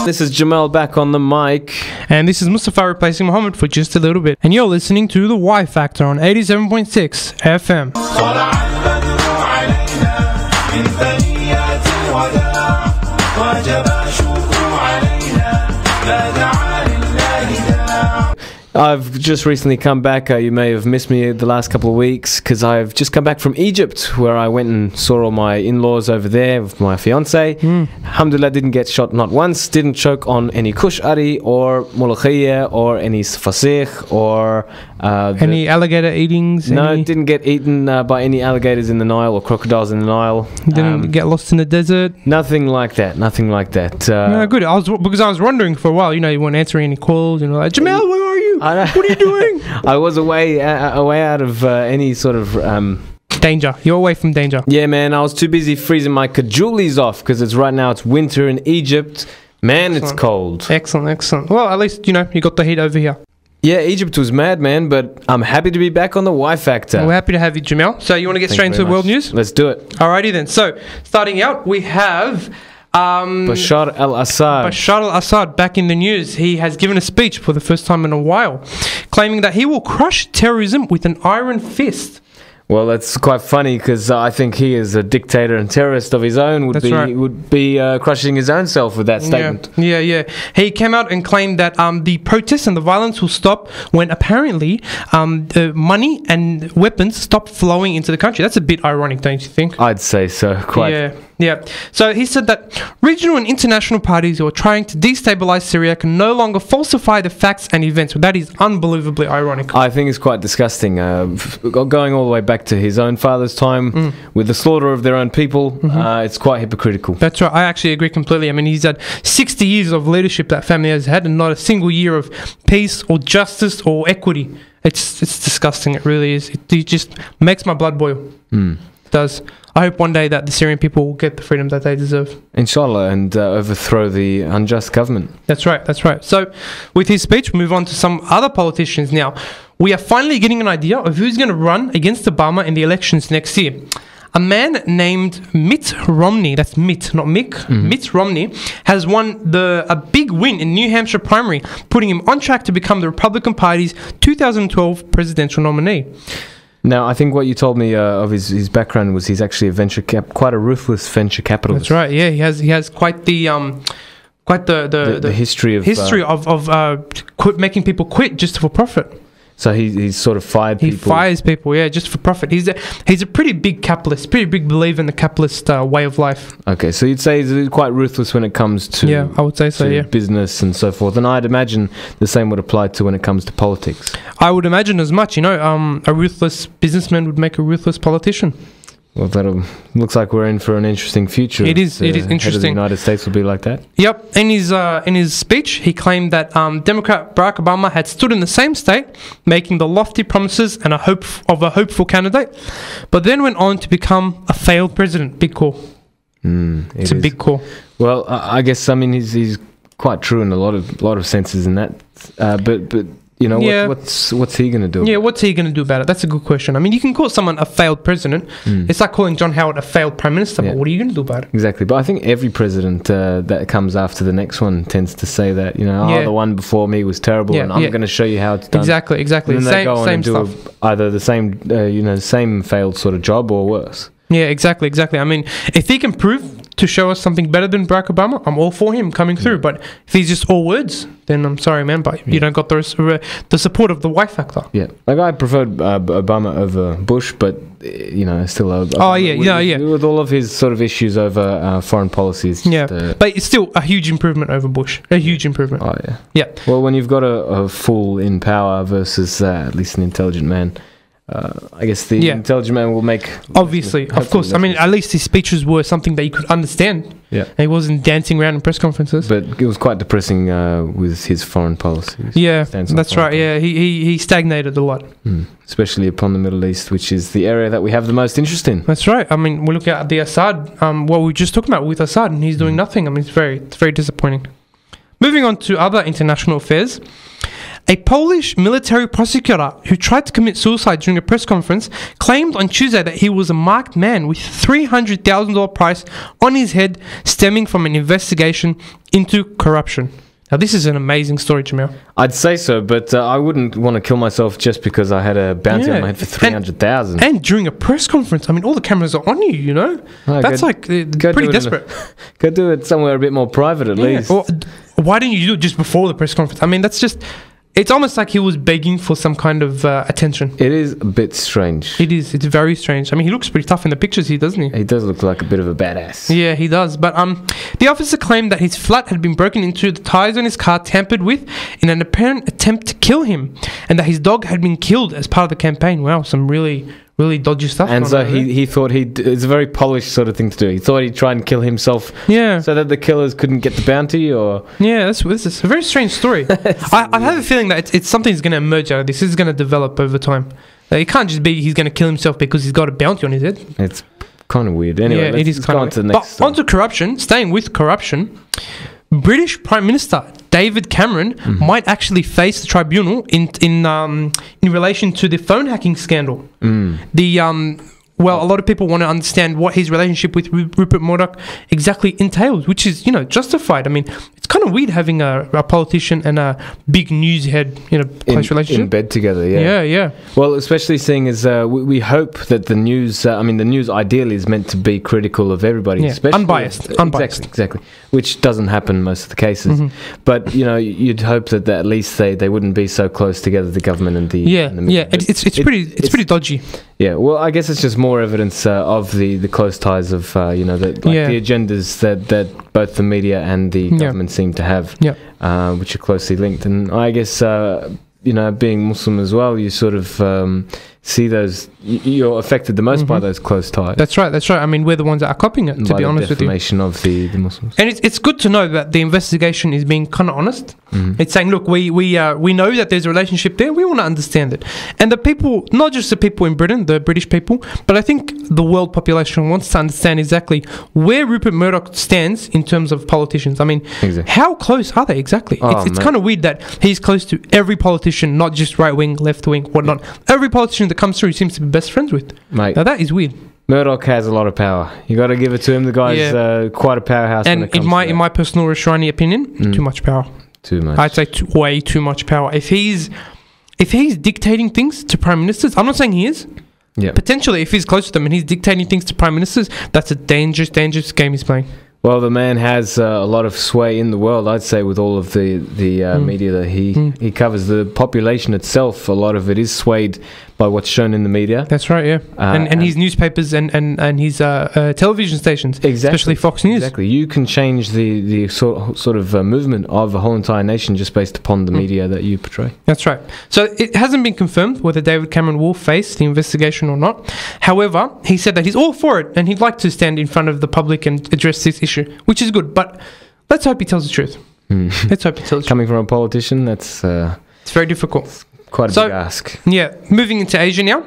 This is Jamal back on the mic. And this is Mustafa replacing Mohammed for just a little bit. And you're listening to the Yfactor on 87.6 FM. I've just recently come back. You may have missed me the last couple of weeks because I've just come back from Egypt, where I went and saw all my in-laws over there with my fiance. Alhamdulillah, didn't get shot not once, didn't choke on any kushari or molokhia or any fasikh or any alligator eatings. No, didn't get eaten by any alligators in the Nile or crocodiles in the Nile. Didn't get lost in the desert. Nothing like that. Nothing like that. No, good. Because I was wondering for a while. You know, you weren't answering any calls. You know, like, Jamal, where are you? What are you doing? I was away out of any sort of danger. You're away from danger. Yeah, man. I was too busy freezing my kajulis off because it's winter in Egypt. Man, Excellent. It's cold. Excellent. Well, at least, you know, you got the heat over here. Yeah, Egypt was mad, man, but I'm happy to be back on the Yfactor. We're happy to have you, Jamal. So you want to get straight into the world news? Let's do it. Alrighty then. So, starting out, we have Bashar al-Assad. Bashar al-Assad back in the news. He has given a speech for the first time in a while, claiming that he will crush terrorism with an iron fist. Well, that's quite funny because I think he is a dictator and terrorist of his own would be crushing his own self with that statement. Yeah. He came out and claimed that the protests and the violence will stop when apparently the money and weapons stop flowing into the country. That's a bit ironic, don't you think? I'd say so, quite. Yeah. So he said that regional and international parties who are trying to destabilize Syria can no longer falsify the facts and events. That is unbelievably ironic. I think it's quite disgusting. Going all the way back to his own father's time with the slaughter of their own people, it's quite hypocritical. That's right. I actually agree completely. I mean, he's had 60 years of leadership that family has had and not a single year of peace or justice or equity. It's disgusting. It really is. It just makes my blood boil. It does. I hope one day that the Syrian people will get the freedom that they deserve. Inshallah, and overthrow the unjust government. That's right. So, with his speech, we move on to some other politicians now. We are finally getting an idea of who's going to run against Obama in the elections next year. A man named Mitt Romney, that's Mitt, not Mick, Mitt Romney, has won a big win in New Hampshire primary, putting him on track to become the Republican Party's 2012 presidential nominee. Now, I think what you told me of his background was he's actually quite a ruthless venture capitalist. That's right. Yeah, he has quite the history of making people quit just for profit. So he's sort of fired people. He fires people, yeah, just for profit. He's a pretty big capitalist, pretty big believer in the capitalist way of life. Okay, so you'd say he's quite ruthless when it comes to I would say so, business and so forth. And I'd imagine the same would apply to when it comes to politics. I would imagine as much. You know, a ruthless businessman would make a ruthless politician. Well, that looks like we're in for an interesting future. It is interesting. Head of the United States will be like that. Yep. In his speech, he claimed that Democrat Barack Obama had stood in the same state, making the lofty promises and a hopeful candidate, but then went on to become a failed president. Big call. It's a big call. Well, I guess he's quite true in a lot of senses in that, but. You know, what's he going to do? Yeah, what's he going to do about it? That's a good question. I mean, you can call someone a failed president. It's like calling John Howard a failed prime minister, but what are you going to do about it? Exactly. But I think every president that comes after the next one tends to say that, you know, the one before me was terrible and I'm going to show you how it's done. Exactly. And then they go on and do either the same failed sort of job or worse. Yeah, exactly. I mean, if he can prove to show us something better than Barack Obama, I'm all for him coming through. But if he's just all words, then I'm sorry, man, but you don't got the support of the Yfactor. Yeah, like I preferred Obama over Bush, but you know, still. With all of his sort of issues over foreign policies. But it's still a huge improvement over Bush. A huge improvement. Oh yeah. Well, when you've got a fool in power versus at least an intelligent man. I guess the intelligent man will make... Obviously, of course. I mean, at least his speeches were something that you could understand. Yeah. And he wasn't dancing around in press conferences. But it was quite depressing with his foreign policies. Yeah, that's right. Yeah, he stagnated a lot. Especially upon the Middle East, which is the area that we have the most interest in. That's right. I mean, we look at the Assad, what we were just talking about with Assad, and he's doing nothing. I mean, it's very disappointing. Moving on to other international affairs. A Polish military prosecutor who tried to commit suicide during a press conference claimed on Tuesday that he was a marked man with $300,000 price on his head stemming from an investigation into corruption. Now, this is an amazing story, Jamil. I'd say so, but I wouldn't want to kill myself just because I had a bounty on my head for 300,000. And during a press conference, I mean, all the cameras are on you, you know? That's pretty desperate. Go do it somewhere a bit more private at least. Or, why didn't you do it just before the press conference? I mean, that's just... It's almost like he was begging for some kind of attention. It is a bit strange. It is. It's very strange. I mean, he looks pretty tough in the pictures here, doesn't he? He does look like a bit of a badass. Yeah, he does. But the officer claimed that his flat had been broken into, the tyres on his car tampered with in an apparent attempt to kill him, and that his dog had been killed as part of the campaign. Wow, some really dodgy stuff. And so he thought it's a very polished sort of thing to do. He thought he'd try and kill himself, so that the killers couldn't get the bounty. Or this is a very strange story. I have a feeling that it's something's going to emerge out of this. This is going to develop over time. It can't just be he's going to kill himself because he's got a bounty on his head. It's kind of weird. Anyway, let's go on to the next. But onto corruption. Staying with corruption, British Prime Minister David Cameron might actually face the tribunal in relation to the phone hacking scandal. Well, a lot of people want to understand what his relationship with Rupert Murdoch exactly entails, which is, justified. I mean, it's kind of weird having a politician and a big news head in a close relationship. In bed together, yeah. Yeah. Well, especially seeing as we hope that the news, the news ideally is meant to be critical of everybody. Yeah. Especially Unbiased. Exactly. Which doesn't happen in most of the cases. But, you'd hope that at least they wouldn't be so close together, the government and the media. It's pretty dodgy. Yeah, well, I guess it's just more evidence of the close ties of the agendas that both the media and the government seem to have, which are closely linked. And I guess being Muslim as well, you sort of see those. You're affected the most by those close ties. That's right. I mean, we're the ones that are copying it, to be honest with you. Defamation of the Muslims. And it's good to know that the investigation is being kind of honest. It's saying, look, we know that there's a relationship there. We want to understand it. And the people, not just the people in Britain, the British people, but I think the world population wants to understand exactly where Rupert Murdoch stands in terms of politicians. I mean, how close are they exactly? It's kind of weird that he's close to every politician, not just right wing, left wing, whatnot. Every politician that comes through, he seems to be best friends with. Mate, now that is weird. Murdoch has a lot of power. You got to give it to him. The guy's quite a powerhouse. And in my personal Rashani opinion, too much power. Too much. I'd say way too much power. If he's dictating things to prime ministers, I'm not saying he is. Yeah. Potentially, if he's close to them and he's dictating things to prime ministers, that's a dangerous game he's playing. Well, the man has a lot of sway in the world, I'd say, with all of the media that he covers. The population itself, a lot of it is swayed by what's shown in the media. That's right, yeah. And his newspapers and his television stations, especially Fox News. Exactly. You can change the sort of movement of a whole entire nation just based upon the media that you portray. That's right. So it hasn't been confirmed whether David Cameron will face the investigation or not. However, he said that he's all for it and he'd like to stand in front of the public and address this issue, which is good. But let's hope he tells the truth. Let's hope he tells the truth. Coming from a politician, that's... it's very difficult. Quite a big ask. Yeah, moving into Asia now,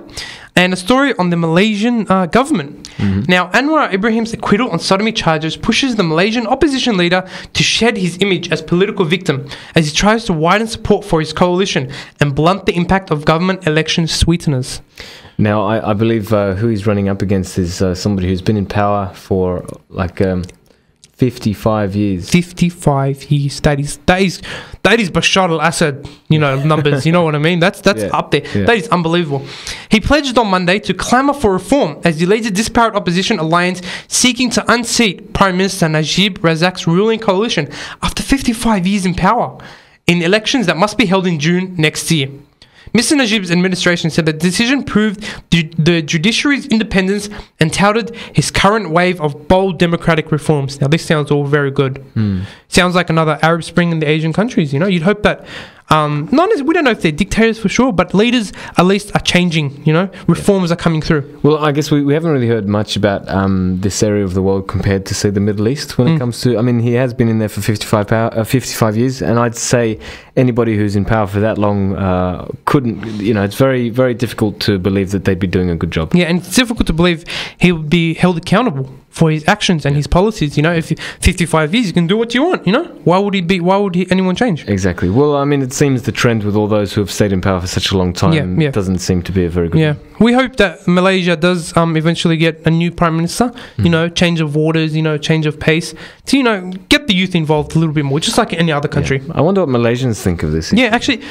and a story on the Malaysian government. Now, Anwar Ibrahim's acquittal on sodomy charges pushes the Malaysian opposition leader to shed his image as political victim as he tries to widen support for his coalition and blunt the impact of government election sweeteners. Now, I believe who he's running up against is somebody who's been in power for 55 years. 55 years. That is Bashar al-Assad, numbers. You know what I mean? That's up there. Yeah. That is unbelievable. He pledged on Monday to clamour for reform as he leads a disparate opposition alliance seeking to unseat Prime Minister Najib Razak's ruling coalition after 55 years in power in elections that must be held in June next year. Mr. Najib's administration said the decision proved the judiciary's independence and touted his current wave of bold democratic reforms. Now, this sounds all very good. Sounds like another Arab Spring in the Asian countries. You'd hope that we don't know if they're dictators for sure, but leaders at least are changing. Reforms are coming through. Well, I guess we haven't really heard much about this area of the world compared to, say, the Middle East when it comes to... I mean, he has been in there for 55 years, and I'd say anybody who's in power for that long couldn't... it's very, very difficult to believe that they'd be doing a good job. Yeah, and it's difficult to believe he would be held accountable for his actions and his policies. You know, if 55 years, you can do what you want. You know, why would anyone change? Exactly. Well, I mean, it seems the trend with all those who have stayed in power for such a long time doesn't seem to be a very good one. We hope that Malaysia does eventually get a new prime minister. You know, change of waters, you know, change of pace to, you know, get the youth involved a little bit more, just like any other country. I wonder what Malaysians think of this. Yeah, actually,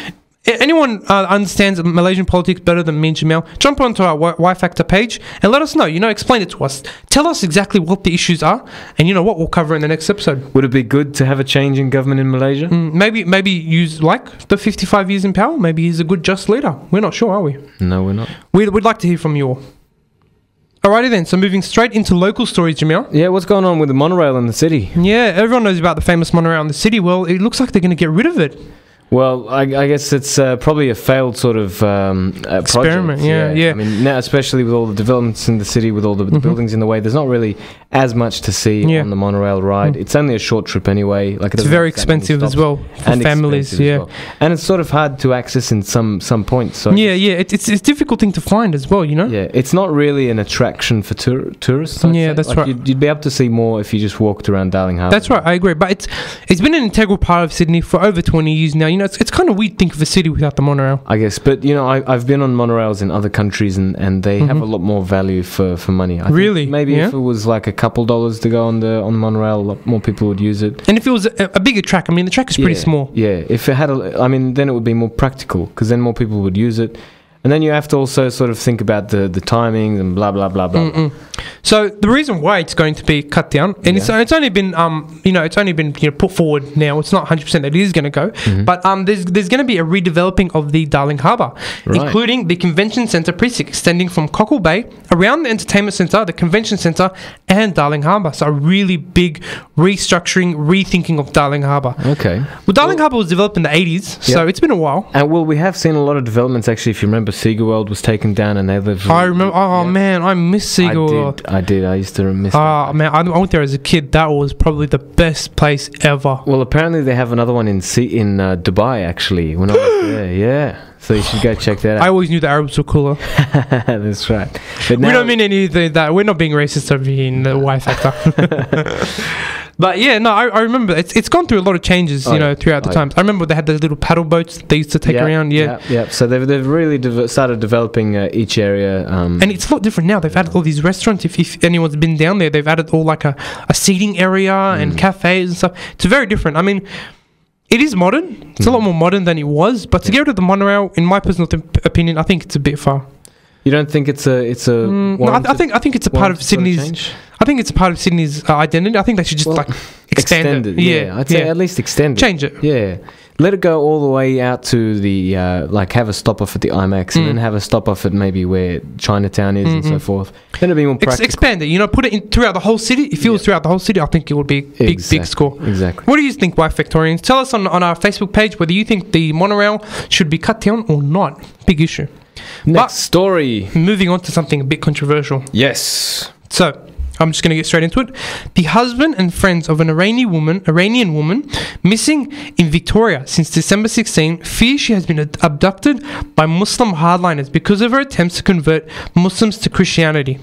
anyone understands Malaysian politics better than me and Jamel, jump onto our Yfactor page and let us know. You know, explain it to us. Tell us exactly what the issues are, and you know what we'll cover in the next episode. Would it be good to have a change in government in Malaysia? Maybe use like the 55 years in power. Maybe he's a good, just leader. We're not sure, are we? No, we're not. We'd like to hear from you all. Alrighty then, so moving straight into local stories, Jamil. Yeah, what's going on with the monorail in the city? Yeah, everyone knows about the famous monorail in the city. Well, it looks like they're going to get rid of it. Well, I guess it's probably a failed sort of experiment. Project. Yeah. I mean, now especially with all the developments in the city, with all the buildings in the way, there's not really as much to see on the monorail ride. It's only a short trip anyway. Like it's very expensive as well for families. Yeah, well. And it's sort of hard to access in some points. So it's a difficult thing to find as well. You know. Yeah, it's not really an attraction for tourists. That's right. You'd be able to see more if you just walked around Darling Harbour. That's right. I agree. But it's been an integral part of Sydney for over 20 years now. You know, it's kind of weird to think of a city without the monorail. I guess, but you know, I've been on monorails in other countries and they have a lot more value for money. I think maybe if it was like a couple dollars to go on the monorail, a lot more people would use it. And if it was a bigger track, I mean, the track is pretty small. Yeah, if it had then it would be more practical because then more people would use it. And then you have to also sort of think about the timings and blah blah blah blah. So the reason why it's going to be cut down, and it's only been put forward now. It's not 100% that it is going to go, but there's going to be a redeveloping of the Darling Harbour, including the convention centre precinct extending from Cockle Bay around the entertainment centre, the convention centre, and Darling Harbour. So a really big restructuring, rethinking of Darling Harbour. Okay. Well, Darling Harbour was developed in the 80s, so it's been a while. And we have seen a lot of developments actually. If you remember, Seagull World was taken down and they lived. I remember. Oh man, I miss Seagull World. I did. I used to miss. Oh man, I went there as a kid. That was probably the best place ever. Well, apparently they have another one in Dubai actually. When I was there, yeah. So you should go check that out. I always knew the Arabs were cooler. That's right. But we don't mean anything that. We're not being racist over here in the Yfactor. But yeah, no, I remember it's gone through a lot of changes, throughout the times. I remember they had those little paddle boats that they used to take around. Yeah. So they've really started developing each area. And it's a lot different now. They've added all these restaurants. If anyone's been down there, they've added all like a seating area and cafes and stuff. It's very different. I mean, it is modern. It's a lot more modern than it was. But to get rid of the monorail, in my personal opinion, I think it's a bit far. You don't think it's a? No, I think it's a part of Sydney's. I think it's a part of Sydney's identity. I think they should just extend it. Yeah, I'd say at least extend it. Change it. Yeah, let it go all the way out to the have a stop off at the IMAX and then have a stop off at maybe where Chinatown is and so forth. Then it'd be more practical. Expand it. Put it in throughout the whole city. If it was throughout the whole city, I think it would be a big score. Exactly. What do you think, Yfactorians? Tell us on our Facebook page whether you think the monorail should be cut down or not. Big issue. Next story. Moving on to something a bit controversial. Yes. So, I'm just going to get straight into it. The husband and friends of an Iranian woman missing in Victoria since December 16 fear she has been abducted by Muslim hardliners because of her attempts to convert Muslims to Christianity.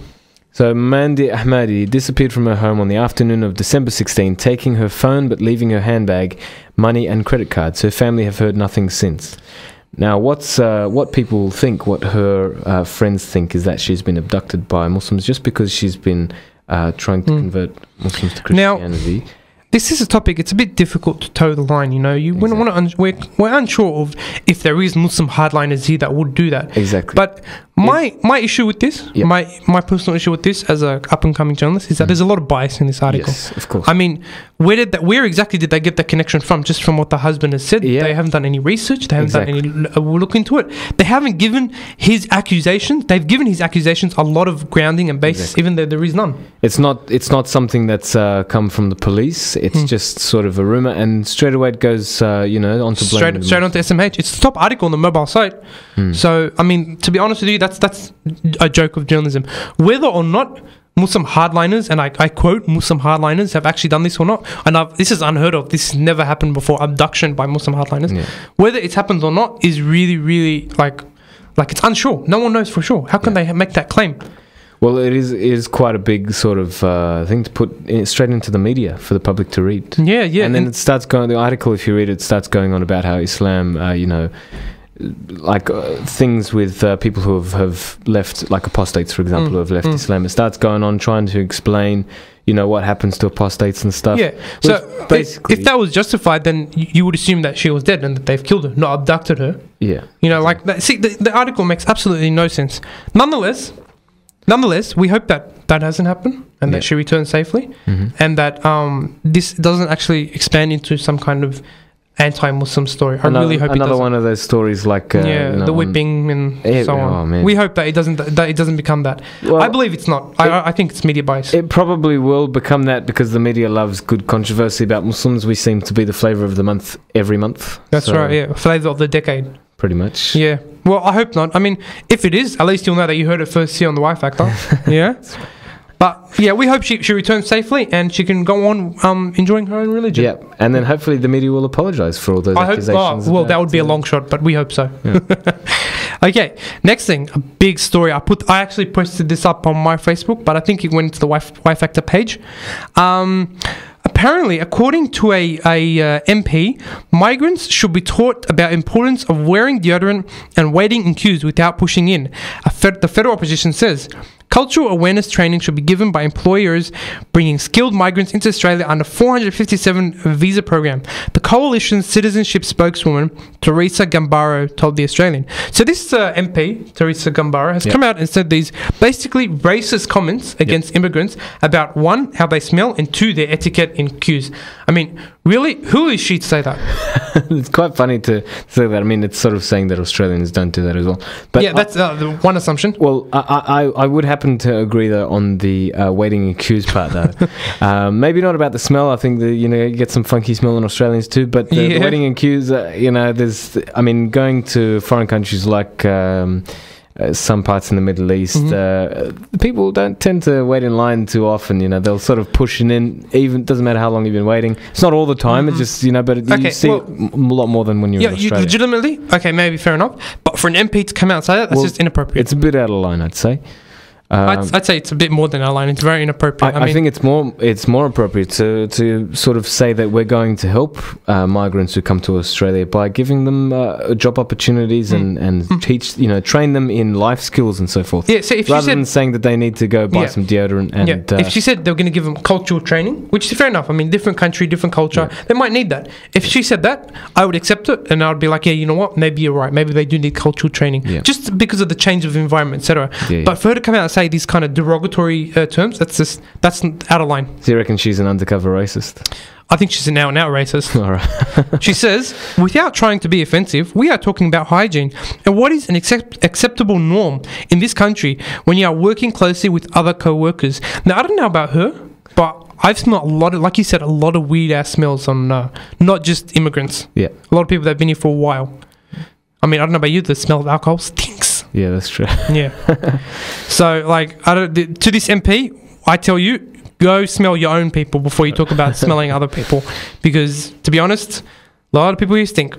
So Mandi Ahmadi disappeared from her home on the afternoon of December 16, taking her phone but leaving her handbag, money and credit cards. Her family have heard nothing since. Now, what people think, what her friends think, is that she's been abducted by Muslims just because she's been trying to convert Muslims to Christianity. Now, this is a topic, it's a bit difficult to toe the line, we're unsure of if there is Muslim hardliners here that would do that. Exactly. But my issue with this, my personal issue with this as a up-and-coming journalist is that there's a lot of bias in this article. Yes, of course. I mean, where exactly did they get the connection from? Just from what the husband has said? They haven't done any research. They haven't done any look into it. They haven't given his accusations. They've given his accusations a lot of grounding and basis, even though there is none. It's not something that's come from the police. It's just sort of a rumor, and straight away it goes, onto straight onto SMH. It's the top article on the mobile site. So, I mean, to be honest with you, that's a joke of journalism. Whether or not Muslim hardliners, and I quote, Muslim hardliners have actually done this or not, and this is unheard of. This has never happened before, abduction by Muslim hardliners. Yeah. Whether it happens or not is really, really, like it's unsure. No one knows for sure. How can they make that claim? Well, it is quite a big sort of thing to put straight into the media for the public to read. Yeah, yeah. And then it starts going. The article, if you read it, starts going on about how Islam, things with people who have left, like apostates, for example, who have left Islam. It starts going on trying to explain, what happens to apostates and stuff. Yeah. So basically, if that was justified, then you would assume that she was dead and that they've killed her, not abducted her. Yeah. Like that. See, the article makes absolutely no sense. Nonetheless, we hope that hasn't happened and that she returns safely, and that this doesn't actually expand into some kind of anti-Muslim story. I really hope another one of those stories like the whipping and so on. Oh, man. We hope that it doesn't become that. Well, I believe it's not. I think it's media bias. It probably will become that because the media loves good controversy about Muslims. We seem to be the flavour of the month every month. That's right. Yeah, flavour of the decade. Pretty much. Yeah. Well, I hope not. I mean, if it is, at least you'll know that you heard it first here on the Yfactor. Yeah. But yeah, we hope she returns safely and she can go on enjoying her own religion. Yeah, and then hopefully the media will apologise for all those accusations. That would be a long shot, but we hope so. Yeah. Okay, next thing, a big story. I actually posted this up on my Facebook, but I think it went to the Yfactor page. Apparently, according to a MP, migrants should be taught about importance of wearing deodorant and waiting in queues without pushing in. The federal opposition says cultural awareness training should be given by employers bringing skilled migrants into Australia under 457 visa program. The coalition's citizenship spokeswoman, Teresa Gambaro, told The Australian. So this MP, Teresa Gambaro, has come out and said these basically racist comments against immigrants about, one, how they smell, and two, their etiquette in queues. I mean, really? Who is she to say that? It's quite funny to say that. I mean, it's sort of saying that Australians don't do that as well. But yeah, that's the one assumption. Well, I would happen to agree though on the waiting in queues part though. Maybe not about the smell. I think that you get some funky smell in Australians too. But the waiting in queues, going to foreign countries like some parts in the Middle East, people don't tend to wait in line too often. They'll sort of push in. Even doesn't matter how long you've been waiting. It's not all the time. It's just but you see it a lot more than when you're in Australia. Legitimately, okay, maybe fair enough. But for an MP to come out and say that's just inappropriate. It's a bit out of line, I'd say. I'd say it's a bit more than our line. It's very inappropriate. I think it's more appropriate to sort of say that we're going to help migrants who come to Australia by giving them job opportunities and teach, train them in life skills and so forth. Yeah, so if rather than saying that they need to go buy some deodorant and if she said they were going to give them cultural training, which is fair enough. I mean, different country, different culture, they might need that. If she said that, I would accept it, and I would be like, yeah, you know what? Maybe you're right. Maybe they do need cultural training, just because of the change of environment, etc. But for her to come out and say these kind of derogatory terms, that's out of line. So you reckon she's an undercover racist? I think she's an out-and-out racist. All right. She says, without trying to be offensive, we are talking about hygiene and what is an acceptable norm in this country when you are working closely with other co-workers. Now, I don't know about her, but I've smelled a lot of, like you said, a lot of weird-ass smells on not just immigrants. Yeah. A lot of people that have been here for a while. I mean, I don't know about you, the smell of alcohol stinks. Yeah, that's true. Yeah. So, to this MP, I tell you, go smell your own people before you talk about smelling other people. Because, to be honest, a lot of people here stink.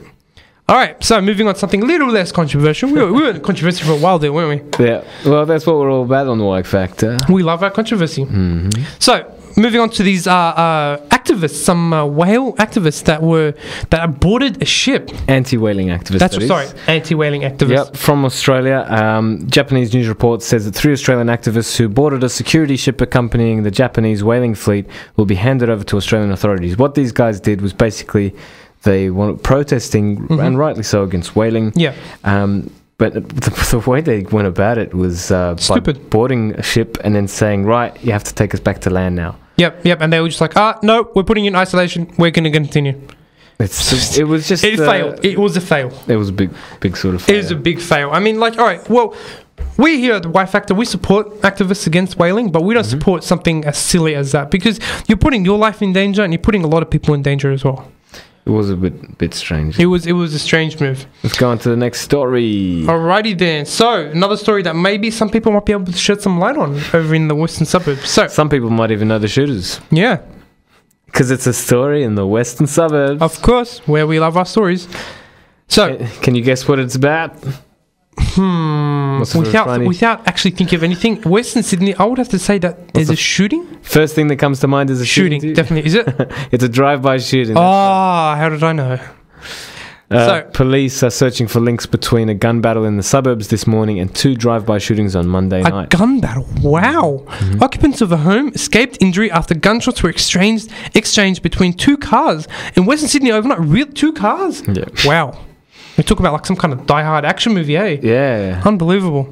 All right, so moving on to something a little less controversial. We were controversial for a while there, weren't we? Yeah. Well, that's what we're all about on the Yfactor. We love our controversy. Mm-hmm. So, moving on to these activists, some whale activists that boarded a ship. Anti-whaling activists. Anti-whaling activists. Yep, from Australia. Japanese news report says that 3 Australian activists who boarded a security ship accompanying the Japanese whaling fleet will be handed over to Australian authorities. What these guys did was basically they were protesting, and rightly so, against whaling. Yeah. But the way they went about it was by boarding a ship and then saying, right, you have to take us back to land now. Yep. And they were just like, no, we're putting you in isolation. We're going to continue. It was just... It failed. It was a fail. It was a big sort of fail. It was a big fail. I mean, all right, well, we here at the Yfactor, we support activists against whaling, but we don't support something as silly as that because you're putting your life in danger and you're putting a lot of people in danger as well. It was a bit strange. It was a strange move. Let's go on to the next story. Alrighty then. So, another story that maybe some people might be able to shed some light on over in the western suburbs. So, some people might even know the shooters. Yeah. Because it's a story in the western suburbs. Of course, where we love our stories. So, can you guess what it's about? without actually thinking of anything, Western Sydney, I would have to say that there's a shooting. First thing that comes to mind is a shooting. Definitely. Is it? It's a drive-by shooting. How did I know? Police are searching for links between a gun battle in the suburbs this morning and 2 drive-by shootings on Monday night. A gun battle? Wow. Mm-hmm. Occupants of a home escaped injury after gunshots were exchanged between 2 cars in Western Sydney overnight. Real 2 cars? Yeah. Wow. We talk about like some kind of die-hard action movie, eh? Yeah. Unbelievable.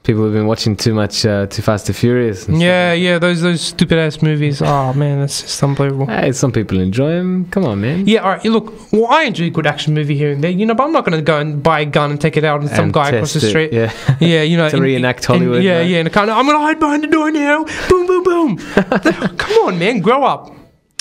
People have been watching too much Too Fast, Too Furious. Yeah, those stupid-ass movies. Oh, man, that's just unbelievable. Hey, some people enjoy them. Come on, man. Yeah, all right. Look, I enjoy a good action movie here and there, but I'm not going to go and buy a gun and take it out on some guy across the street. Yeah, yeah, to reenact Hollywood. Yeah, in a kind of, I'm going to hide behind the door now. Boom, boom, boom. Come on, man, grow up.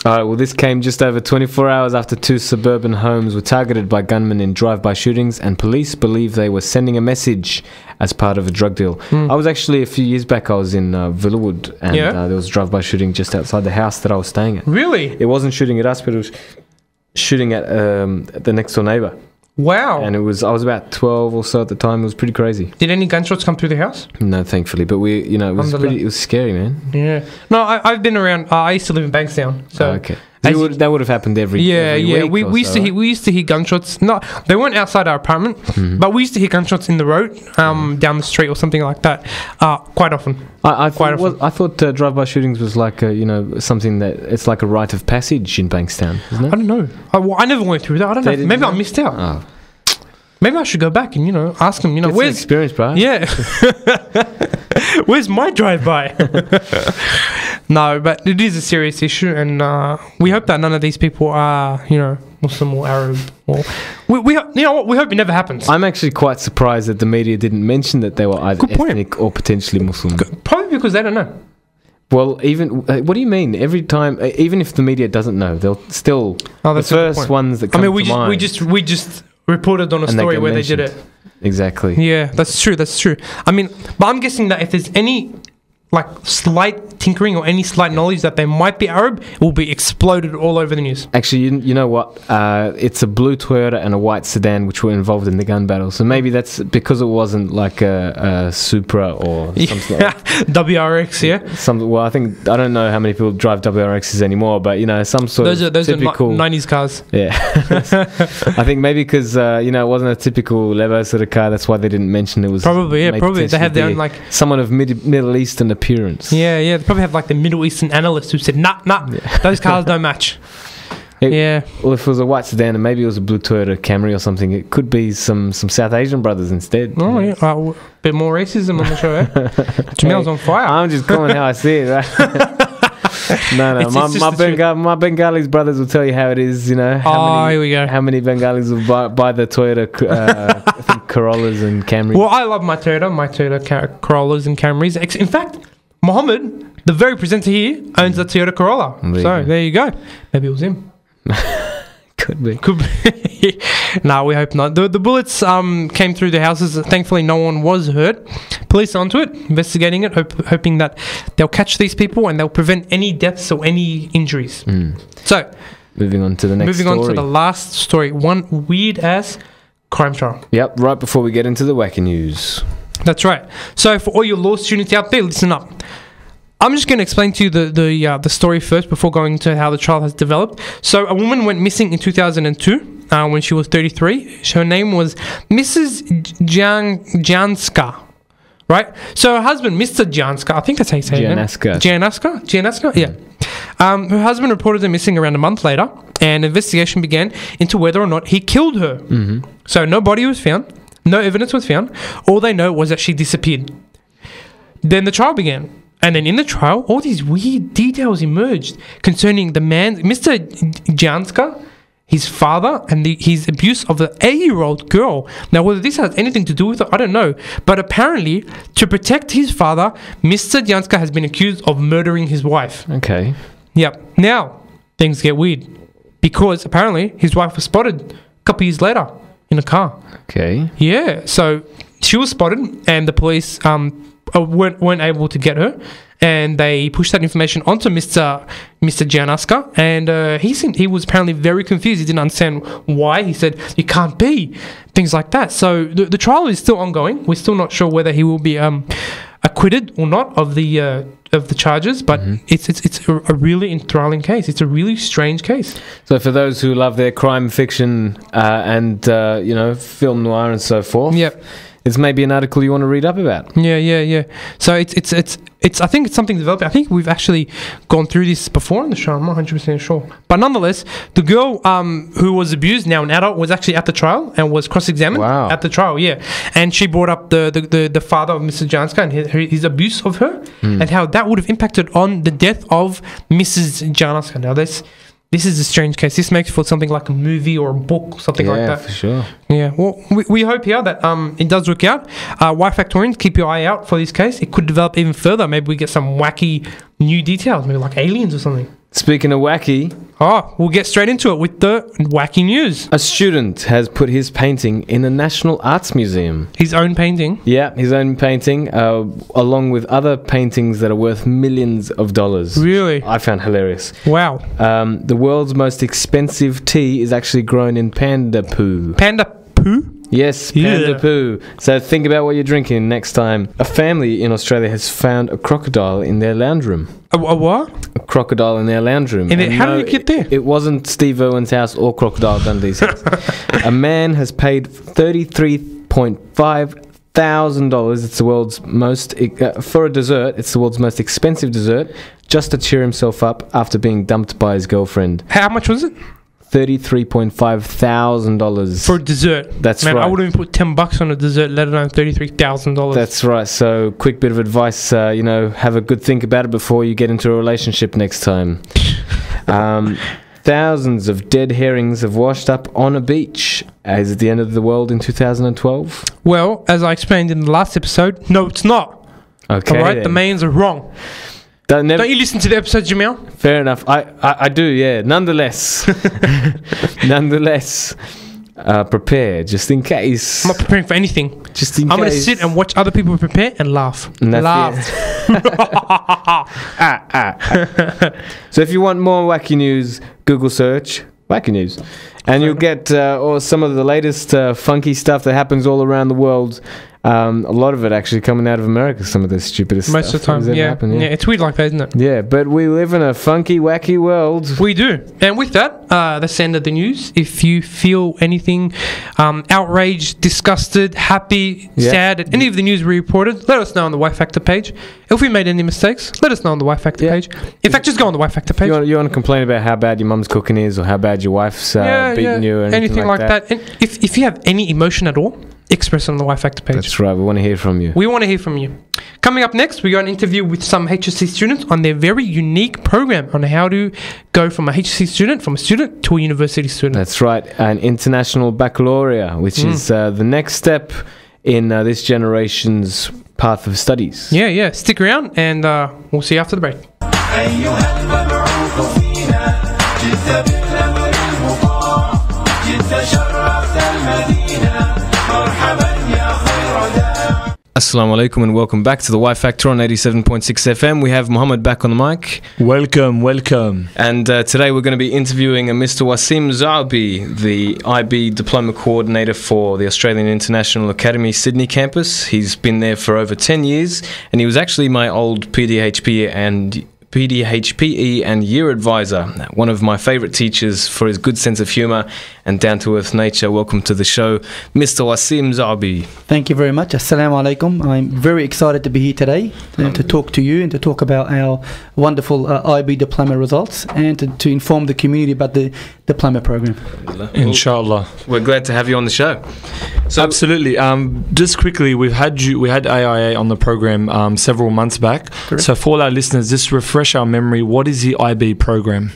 All right, well, this came just over 24 hours after 2 suburban homes were targeted by gunmen in drive-by shootings, and police believe they were sending a message as part of a drug deal. I was actually, a few years back, I was in Villawood, and there was a drive-by shooting just outside the house that I was staying at. Really? It wasn't shooting at us, but it was shooting at the next-door neighbour. Wow. And I was about 12 or so at the time. It was pretty crazy. Did any gunshots come through the house? No, thankfully. But it was scary, man. Yeah. No, I've been around. I used to live in Bankstown. So okay. That would have happened every week. We used to hear gunshots. No, they weren't outside our apartment, but we used to hear gunshots in the road, down the street or something like that, quite often. I thought drive-by shootings was like something that it's like a rite of passage in Bankstown, isn't it? I don't know. I never went through that. I don't know. Maybe I missed out. Oh. Maybe I should go back and ask them. It's where's an experience, bro? Yeah. Where's my drive-by? No, but it is a serious issue, and we hope that none of these people are, Muslim or Arab. Or we hope it never happens. I'm actually quite surprised that the media didn't mention that they were either ethnic or potentially Muslim. Probably because they don't know. Well, what do you mean? Every time, even if the media doesn't know, they'll still the first ones that come to mind. we just reported on a story where they did it. Exactly. Yeah, that's true. I mean, but I'm guessing that if there's any slight tinkering or any slight knowledge that they might be Arab, it will be exploded all over the news. Actually, you know what? It's a blue Toyota and a white sedan which were involved in the gun battle. So maybe that's because it wasn't like a Supra or something like WRX, yeah? I don't know how many people drive WRXs anymore, but some sort of typical... Those are 90s cars. Yeah. I think maybe because, it wasn't a typical Levo sort of car, that's why they didn't mention it was... Probably. They have their own, someone of Middle Eastern appearance. Yeah, they probably have the Middle Eastern analyst who said, nah, those cars don't match. Well, if it was a white sedan and maybe it was a blue Toyota Camry or something, it could be some South Asian brothers instead. Oh, yeah. A bit more racism on the show, eh? Jamel's on fire. I'm just calling how I see it, right? No. My Bengalis brothers will tell you how it is, here we go. How many Bengalis will buy the Toyota I think Corollas and Camrys. Well, I love my Toyota Corollas and Camrys. In fact, Mohammed, the very presenter here, owns a Toyota Corolla. There you go. Maybe it was him. Could be. No, we hope not. The bullets came through the houses. Thankfully, no one was hurt. Police are onto it, investigating it, hoping that they'll catch these people and they'll prevent any deaths or any injuries. So, moving on to the next story. Moving on to the last story. One weird-ass crime trial. Yep, right before we get into the wacky news. That's right. So, for all your law students out there, listen up. I'm just going to explain to you the story first before going into how the trial has developed. So a woman went missing in 2002 when she was 33. Her name was Mrs. Janska, right? So her husband, Mr. Janska, I think that's how you say it. Janaska? Yeah. Her husband reported her missing around a month later, and an investigation began into whether or not he killed her. Mm-hmm. So no body was found, no evidence was found. All they know was that she disappeared. Then the trial began. And then in the trial, all these weird details emerged concerning the man, Mr. Janska, his father, and his abuse of the 8-year-old girl. Now, whether this has anything to do with it, I don't know. But apparently, to protect his father, Mr. Janska has been accused of murdering his wife. Okay. Yep. Now, things get weird. Because apparently, his wife was spotted a couple years later in a car. Okay. Yeah. So, she was spotted, and the police... weren't able to get her, and they pushed that information onto Mr. Gianasca, and he was apparently very confused. He didn't understand why. He said, "You can't be," things like that. So the trial is still ongoing. We're still not sure whether he will be acquitted or not of the charges, but it's a really enthralling case. It's a really strange case. So for those who love their crime fiction and film noir and so forth, it's maybe an article you want to read up about. Yeah. So it's I think it's something developing. I think we've actually gone through this before on the show. I'm not 100% sure. But nonetheless, the girl who was abused, now an adult, was actually at the trial and was cross-examined at the trial, And she brought up the father of Mrs. Janska and his abuse of her and how that would have impacted on the death of Mrs. Janska. Now, this is a strange case. This makes for something like a movie or a book or something like that. Yeah, for sure. Yeah, well, we hope here that it does work out. Yfactorians, keep your eye out for this case. It could develop even further. Maybe we get some wacky new details, maybe like aliens or something. Speaking of wacky... we'll get straight into it with the wacky news. A student has put his painting in a National Arts Museum. His own painting? Yeah, his own painting, along with other paintings that are worth millions of dollars. Really? I found hilarious. Wow. The world's most expensive tea is actually grown in panda poo. Panda poo? Yes, panda poo. So think about what you're drinking next time. A family in Australia has found a crocodile in their lounge room. A what? A crocodile in their lounge room. And how did it get there? It wasn't Steve Irwin's house or Crocodile Dundee's house. A man has paid $33.5 thousand. It's the world's most for a dessert. It's the world's most expensive dessert, just to cheer himself up after being dumped by his girlfriend. How much was it? $33.5 thousand for a dessert. That's right. I wouldn't even put $10 on a dessert, let alone $33,000. That's right. So, quick bit of advice. Have a good think about it before you get into a relationship next time. Thousands of dead herrings have washed up on a beach. Is it the end of the world in 2012? Well, as I explained in the last episode, no, it's not. Okay. All right, then. The Mayans are wrong. Don't you listen to the episode, Jamil? Fair enough. I do, yeah. Nonetheless, prepare just in case. I'm not preparing for anything. Just in I'm case. going to sit and watch other people prepare and laugh. So if you want more wacky news, Google search wacky news, and you'll get some of the latest funky stuff that happens all around the world. A lot of it actually coming out of America, some of the stupidest most stuff. Most of the time, yeah. It's weird like that, isn't it? Yeah, but we live in a funky, wacky world. We do. And with that, that's the end of the news. If you feel anything outraged, disgusted, happy, sad at any of the news we reported, let us know on the Yfactor page. If we made any mistakes, let us know on the Yfactor page. In fact, just go on the Yfactor page. You want to complain about how bad your mum's cooking is, or how bad your wife's beating you, or anything like that. And if you have any emotion at all, express on the Yfactor page. That's right. We want to hear from you. We want to hear from you. Coming up next, we got an interview with some HSC students on their very unique program on how to go from a HSC student, from a student to a university student. That's right. An international baccalaureate, which is the next step in this generation's path of studies. Yeah. Stick around and we'll see you after the break. Assalamu alaikum and welcome back to the Yfactor on 87.6 FM. We have Muhammad back on the mic. Welcome. And today we're going to be interviewing a Mr. Wasim Zaabi, the IB Diploma Coordinator for the Australian International Academy Sydney campus. He's been there for over 10 years and he was actually my old PDHPE and year advisor, one of my favourite teachers for his good sense of humour and down-to-earth nature. Welcome to the show, Mr. Wasim Zaabi. Thank you very much. Assalamu alaikum. I'm very excited to be here today to talk to you and to talk about our wonderful IB diploma results and to inform the community about the diploma program. Inshallah. We're glad to have you on the show. So absolutely. Just quickly, we had AIA on the program several months back. Correct. So for all our listeners, just refresh our memory. What is the IB program?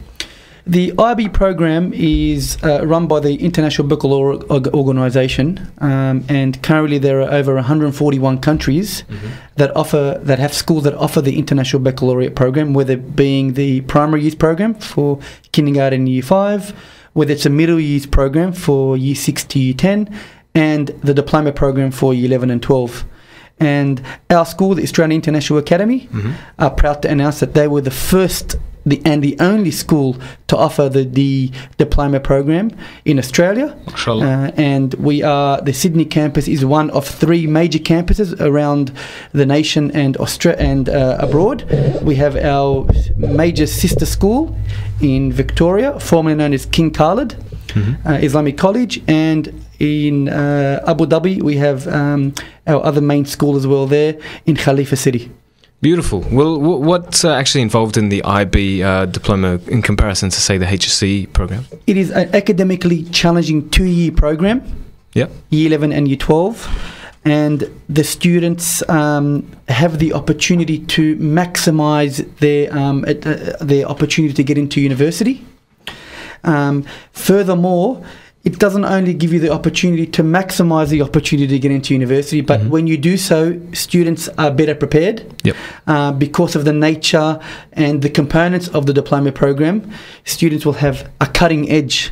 The IB program is run by the International Baccalaureate Organisation, and currently there are over 141 countries that have schools that offer the International Baccalaureate program, whether it being the primary years program for kindergarten year 5, whether it's a middle years program for year 6 to year 10, and the diploma program for year 11 and 12. And our school, the Australian International Academy, are proud to announce that they were the first and the only school to offer the diploma program in Australia. And we are, the Sydney campus is one of 3 major campuses around the nation and abroad. We have our major sister school in Victoria, formerly known as King Khalid Islamic College, and in Abu Dhabi we have our other main school as well there in Khalifa City. Beautiful. Well, what's actually involved in the IB diploma in comparison to, say, the HSC program? It is an academically challenging 2-year program. Yep. Year 11 and Year 12. And the students have the opportunity to maximise their opportunity to get into university. Furthermore, it doesn't only give you the opportunity to maximise the opportunity to get into university, but when you do so, students are better prepared. Yep. Because of the nature and the components of the diploma program. Students will have a cutting edge,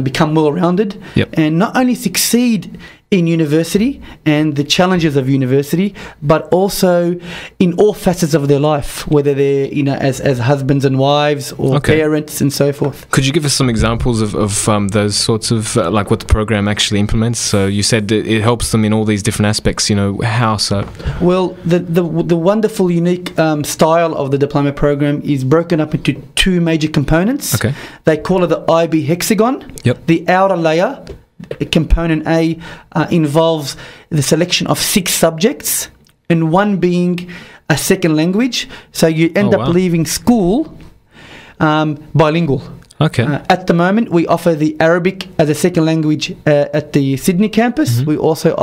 become well-rounded, and not only succeed in university and the challenges of university, but also in all facets of their life, whether they're as husbands and wives or parents and so forth. Could you give us some examples of those sorts of like what the program actually implements? So you said that it helps them in all these different aspects. How so? Well, the wonderful, unique style of the diploma program is broken up into 2 major components. They call it the IB hexagon. The outer layer, component A, involves the selection of 6 subjects, and 1 being a second language. So you end up leaving school bilingual. At the moment, we offer the Arabic as a second language at the Sydney campus. We also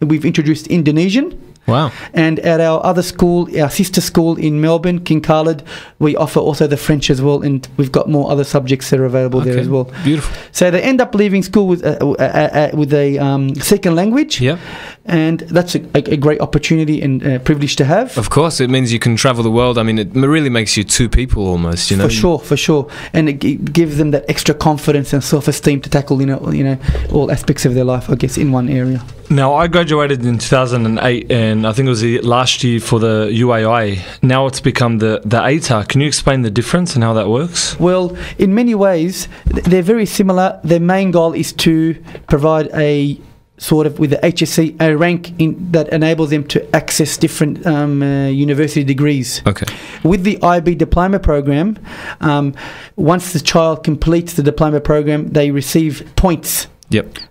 we've introduced Indonesian. And at our other school, our sister school in Melbourne, King Khalid, we offer also the French as well, and we've got more other subjects that are available there as well. Beautiful. So they end up leaving school with a second language, and that's a great opportunity and privilege to have. Of course, it means you can travel the world. I mean, it really makes you 2 people almost, For sure. And it gives them that extra confidence and self-esteem to tackle, all aspects of their life, I guess, in one area. Now, I graduated in 2008, and I think it was the last year for the UAI. Now it's become the ATAR. Can you explain the difference and how that works? Well, in many ways, they're very similar. Their main goal is to provide with the HSC, a rank that enables them to access different university degrees. With the IB diploma program, once the child completes the diploma program, they receive points.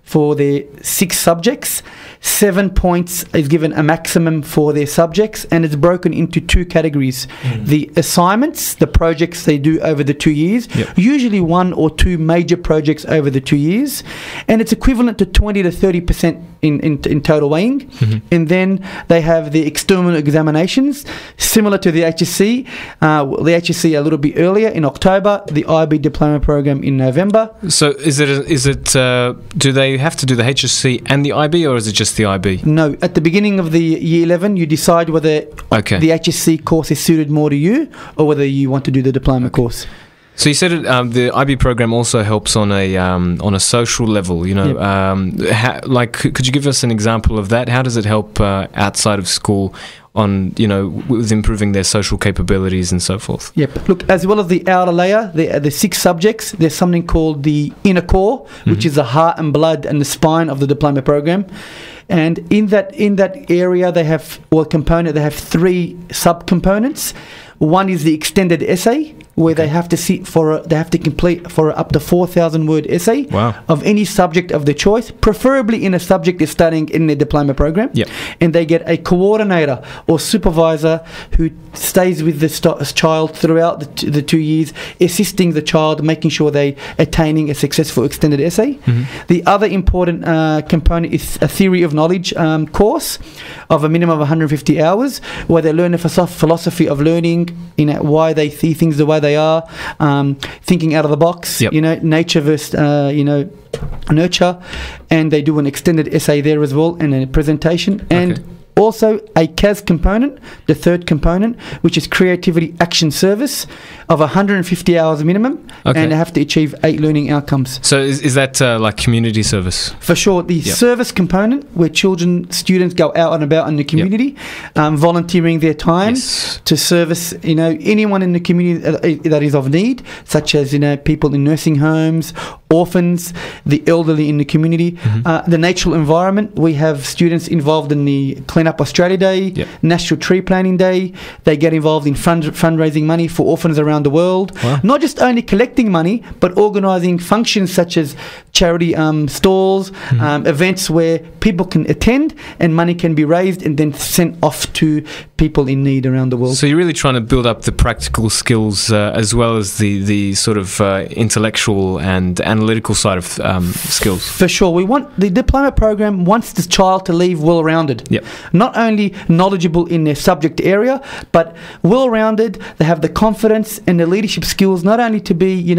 For their 6 subjects. 7 points is given a maximum for their subjects, and it's broken into 2 categories. The assignments, the projects they do over the 2 years, usually 1 or 2 major projects over the 2 years, and it's equivalent to 20 to 30% in total weighing. And then they have the external examinations, similar to the HSC. The HSC a little bit earlier in October, the IB diploma program in November. So is it do they have to do the HSC and the IB, or is it just the IB? No, at the beginning of the year 11, you decide whether the HSC course is suited more to you or whether you want to do the diploma course. So you said the IB program also helps on a social level. Could you give us an example of that? How does it help outside of school on with improving their social capabilities and so forth? Look, as well as the outer layer, the 6 subjects, there's something called the inner core, which is the heart and blood and the spine of the diploma program. And in that area, they have 3 subcomponents. One is the extended essay, where they have to complete for up to 4,000 word essay of any subject of their choice, preferably in a subject they're studying in their diploma program. And they get a coordinator or supervisor who stays with the child throughout the 2 years, assisting the child, making sure they attaining a successful extended essay. The other important component is a theory of knowledge course of a minimum of 150 hours, where they learn the philosophy of learning, why they see things the way they are, thinking out of the box, nature versus nurture, and they do an extended essay there as well and a presentation. And also a CAS component, the third component, which is Creativity Action Service, of 150 hours minimum, and they have to achieve 8 learning outcomes. So is that like community service? For sure. The service component, where students go out and about in the community, volunteering their time to service, anyone in the community that is of need, such as, people in nursing homes, orphans, the elderly in the community. The natural environment, we have students involved in the Clean Up Australia Day, National Tree Planting Day. They get involved in fundraising money for orphans around the world. Not just only collecting money, but organising functions such as charity stalls, events where people can attend and money can be raised and then sent off to people in need around the world. So you're really trying to build up the practical skills as well as the sort of intellectual and analytical side of skills. For sure. We want the diploma program wants the child to leave well-rounded. Not only knowledgeable in their subject area, but well-rounded. They have the confidence and the leadership skills not only to be,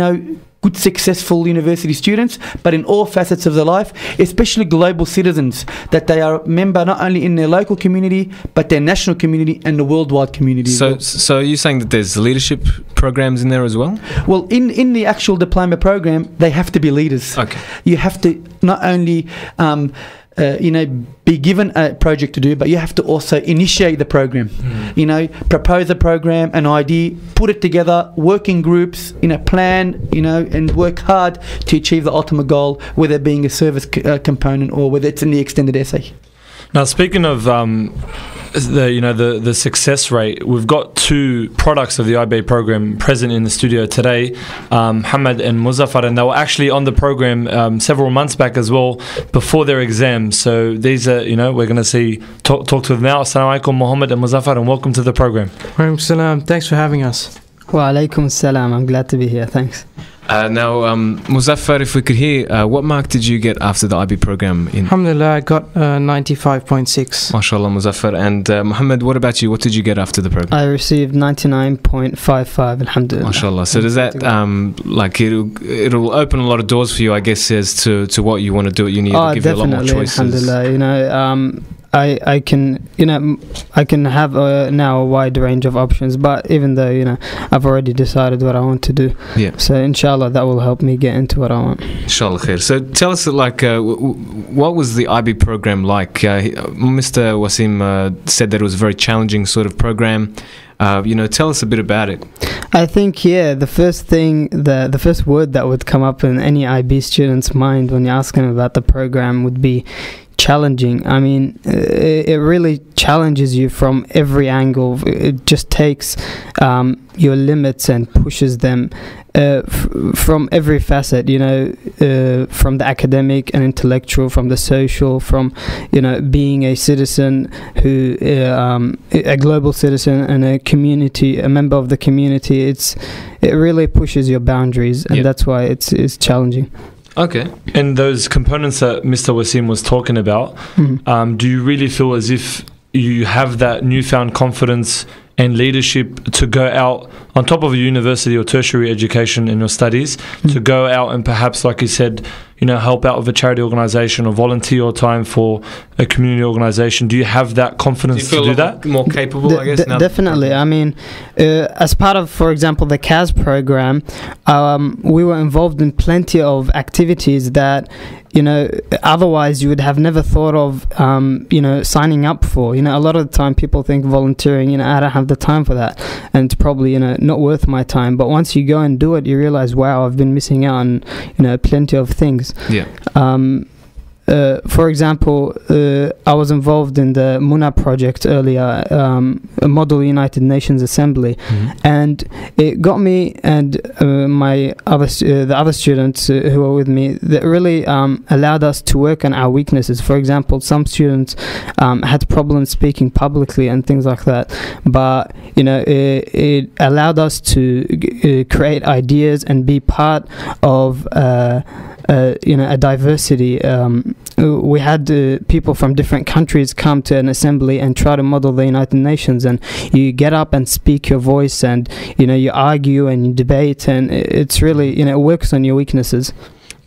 good, successful university students, but in all facets of their life, especially global citizens, that they are a member not only in their local community, but their national community and the worldwide community. So are you saying that there's leadership programs in there as well? Well, in the actual diploma program, they have to be leaders. You have to not only be given a project to do, but you have to also initiate the program. Propose a program, an idea, put it together, work in groups, plan, and work hard to achieve the ultimate goal, whether it being a service component or whether it's in the extended essay. Now, speaking of the success rate, we've got 2 products of the IB program present in the studio today, Hamad and Muzaffar, and they were actually on the program several months back as well before their exams. So these are, we're going to talk to them now. Assalamu alaikum, Muhammad and Muzaffar, and welcome to the program. Wa alaikum salam. Thanks for having us. Wa alaikum salam. I'm glad to be here. Thanks. Now, Muzaffar, if we could hear, what mark did you get after the IB program? Alhamdulillah, I got 95.6. MashaAllah, Muzaffar. And Muhammad, what about you? What did you get after the program? I received 99.55, alhamdulillah. MashaAllah. So does that, it'll open a lot of doors for you, I guess, as to what you want to do at uni? It'll give you a lot more choices. Alhamdulillah. I can have now a wide range of options, but even though I've already decided what I want to do, so inshallah that will help me get into what I want. Inshallah khair. So tell us, what was the IB program like? Mr. Wasim said that it was a very challenging sort of program. Tell us a bit about it. I think the first word that would come up in any IB student's mind when you ask them about the program would be challenging. I mean, it really challenges you from every angle. It just takes your limits and pushes them from every facet, from the academic and intellectual, from the social, from being a citizen who a global citizen and a member of the community. It really pushes your boundaries, and that's why it's challenging. Okay. And those components that Mr. Wasim was talking about, do you really feel as if you have that newfound confidence and leadership to go out on top of a university or tertiary education in your studies, to go out and perhaps, like you said, help out with a charity organisation or volunteer your time for a community organisation? Do you have that confidence to do that? More capable, I guess? Definitely. I mean, as part of, for example, the CAS program, we were involved in plenty of activities that, otherwise you would have never thought of, signing up for. A lot of the time people think volunteering, I don't have the time for that, and it's probably, not worth my time. But once you go and do it, you realize, wow, I've been missing out on, plenty of things. For example, I was involved in the Muna project earlier, a Model United Nations Assembly, and it got me and the other students who were with me, that really allowed us to work on our weaknesses. For example, some students had problems speaking publicly and things like that, but it allowed us to create ideas and be part of a diversity. We had people from different countries come to an assembly and try to model the United Nations, and you get up and speak your voice, and you argue and you debate, and it's really it works on your weaknesses.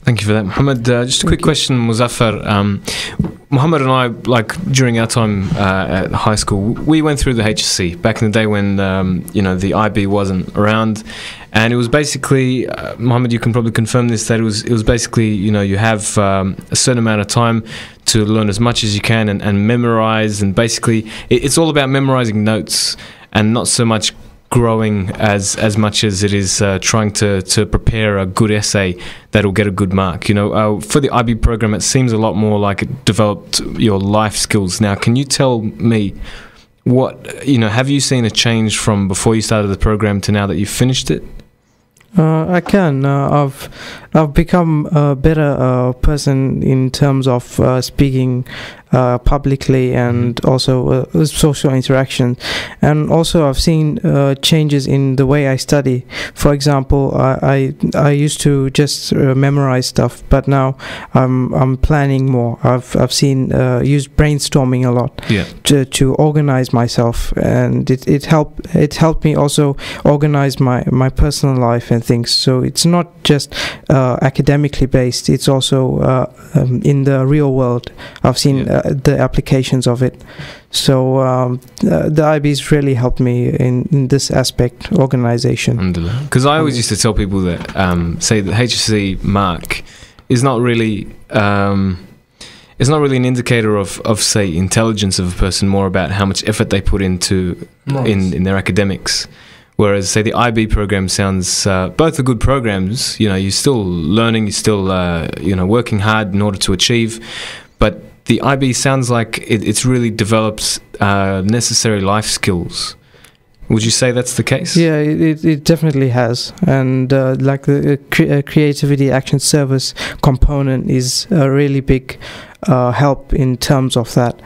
Thank you for that, Muhammad. Just a quick question, Muzaffar. Muhammad and I, like during our time at high school, we went through the HSC back in the day when the IB wasn't around, and it was basically, Muhammad, you can probably confirm this, that it was basically, you have a certain amount of time to learn as much as you can and memorize, and basically it's all about memorizing notes and not so much growing as much as it is trying to prepare a good essay that'll get a good mark. For the IB program, it seems a lot more like it developed your life skills. Now, can you tell me have you seen a change from before you started the program to now that you've finished it? I can. I've become a better person in terms of speaking publicly and also social interaction. And also I've seen changes in the way I study. For example, I used to just memorize stuff, but now I'm planning more. I've seen used brainstorming a lot to organize myself, and it helped me also organize my personal life and things. So it's not just academically based, it's also in the real world. I've seen the applications of it. So the IB's really helped me in this aspect, organization. Because I always used to tell people that say the HSC mark is not really it's not really an indicator of say intelligence of a person, more about how much effort they put into in their academics. Whereas, say, the IB program sounds, both are good programs. You're still learning, you're still, working hard in order to achieve. But the IB sounds like it's really develops necessary life skills. Would you say that's the case? Yeah, it definitely has. And like the creativity action service component is a really big help in terms of that.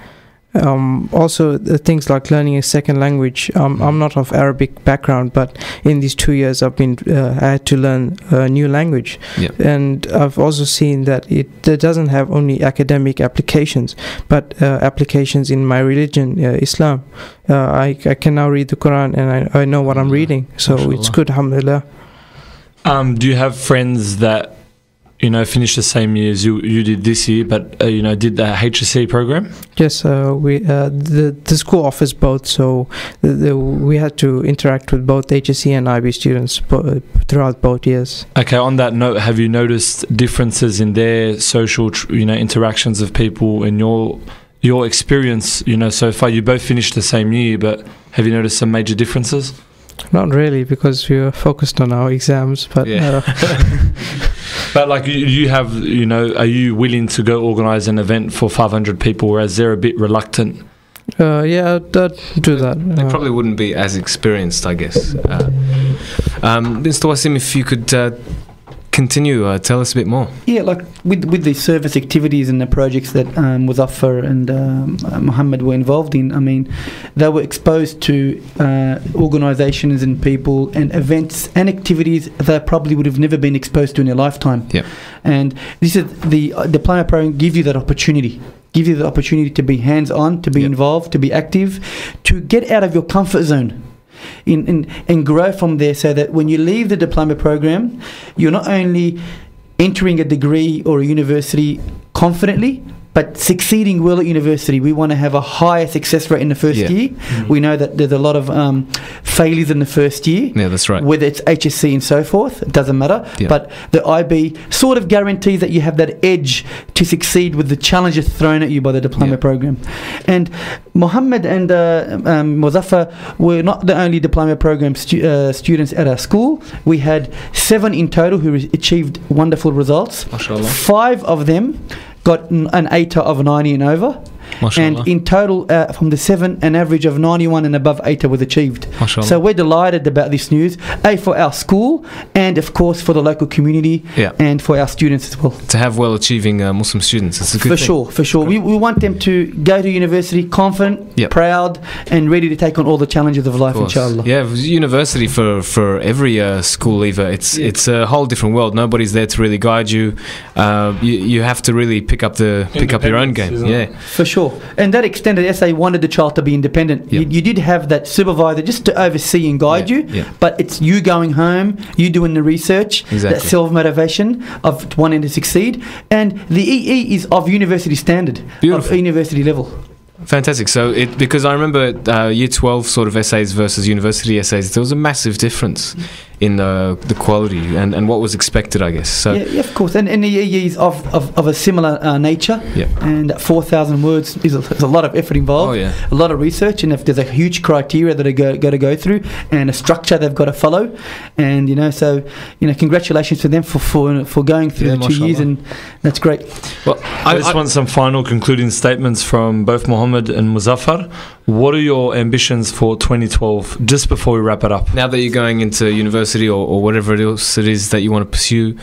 Also things like learning a second language. I'm not of Arabic background, but in these 2 years I had to learn a new language. And I've also seen that it doesn't have only academic applications, but applications in my religion, Islam. I can now read the Quran, and I know what I'm reading, so it's good, alhamdulillah. Do you have friends that finished the same year as you did this year, but did the HSC program? Yes, we the school offers both, so we had to interact with both HSC and IB students throughout both years. Okay. On that note, have you noticed differences in their social, interactions of people in your experience? So far, you both finished the same year, but have you noticed some major differences? Not really, because we were focused on our exams, but. But like you have, are you willing to go organise an event for 500 people, whereas they're a bit reluctant? Yeah, I'd do that. They probably wouldn't be as experienced, I guess. Mr. Wasim, if you could continue, tell us a bit more. Yeah, like with the service activities and the projects that Muzaffar and Muhammad were involved in, I mean, they were exposed to organisations and people and events and activities they probably would have never been exposed to in their lifetime. Yeah. And this is the diploma program gives you that opportunity. Gives you the opportunity to be hands-on, to be involved, to be active, to get out of your comfort zone. And grow from there, so that when you leave the diploma program, you're not only entering a degree or a university confidently, but succeeding well at university. We want to have a higher success rate in the first year. We know that there's a lot of failures in the first year. Yeah, that's right. Whether it's HSC and so forth, it doesn't matter. Yeah. But the IB sort of guarantees that you have that edge to succeed with the challenges thrown at you by the diploma program. And Muhammad and Muzaffar were not the only diploma program students at our school. We had 7 in total who achieved wonderful results. MashaAllah. 5 of them got an ATA of 90 and over. MashaAllah. And in total, from the 7, an average of 91 and above ATA was achieved. MashaAllah. So we're delighted about this news, for our school and, of course, for the local community and for our students as well. To have well-achieving Muslim students, it's a good thing. For sure. We want them to go to university confident, proud, and ready to take on all the challenges of life, inshallah. Yeah, university for every school leaver, it's a whole different world. Nobody's there to really guide you. You have to really pick up your own game. For sure. Sure. And that extended essay wanted the child to be independent. Yep. You did have that supervisor just to oversee and guide you, but it's you going home, you doing the research, that self-motivation of wanting to succeed. And the EE is of university standard, of university level. Fantastic. So because I remember year 12 sort of essays versus university essays, there was a massive difference in the quality and what was expected, I guess. So yeah, of course. And the EE is of a similar nature. Yeah. And 4,000 words is a lot of effort involved. Oh, yeah. A lot of research, and if there's a huge criteria that they got to go through, and a structure they've got to follow. And congratulations to them for going through the 2 years, and that's great. Well, I just want some final concluding statements from both Mohammed and Muzaffar. What are your ambitions for 2012, just before we wrap it up? Now that you're going into university or whatever else it is that you want to pursue,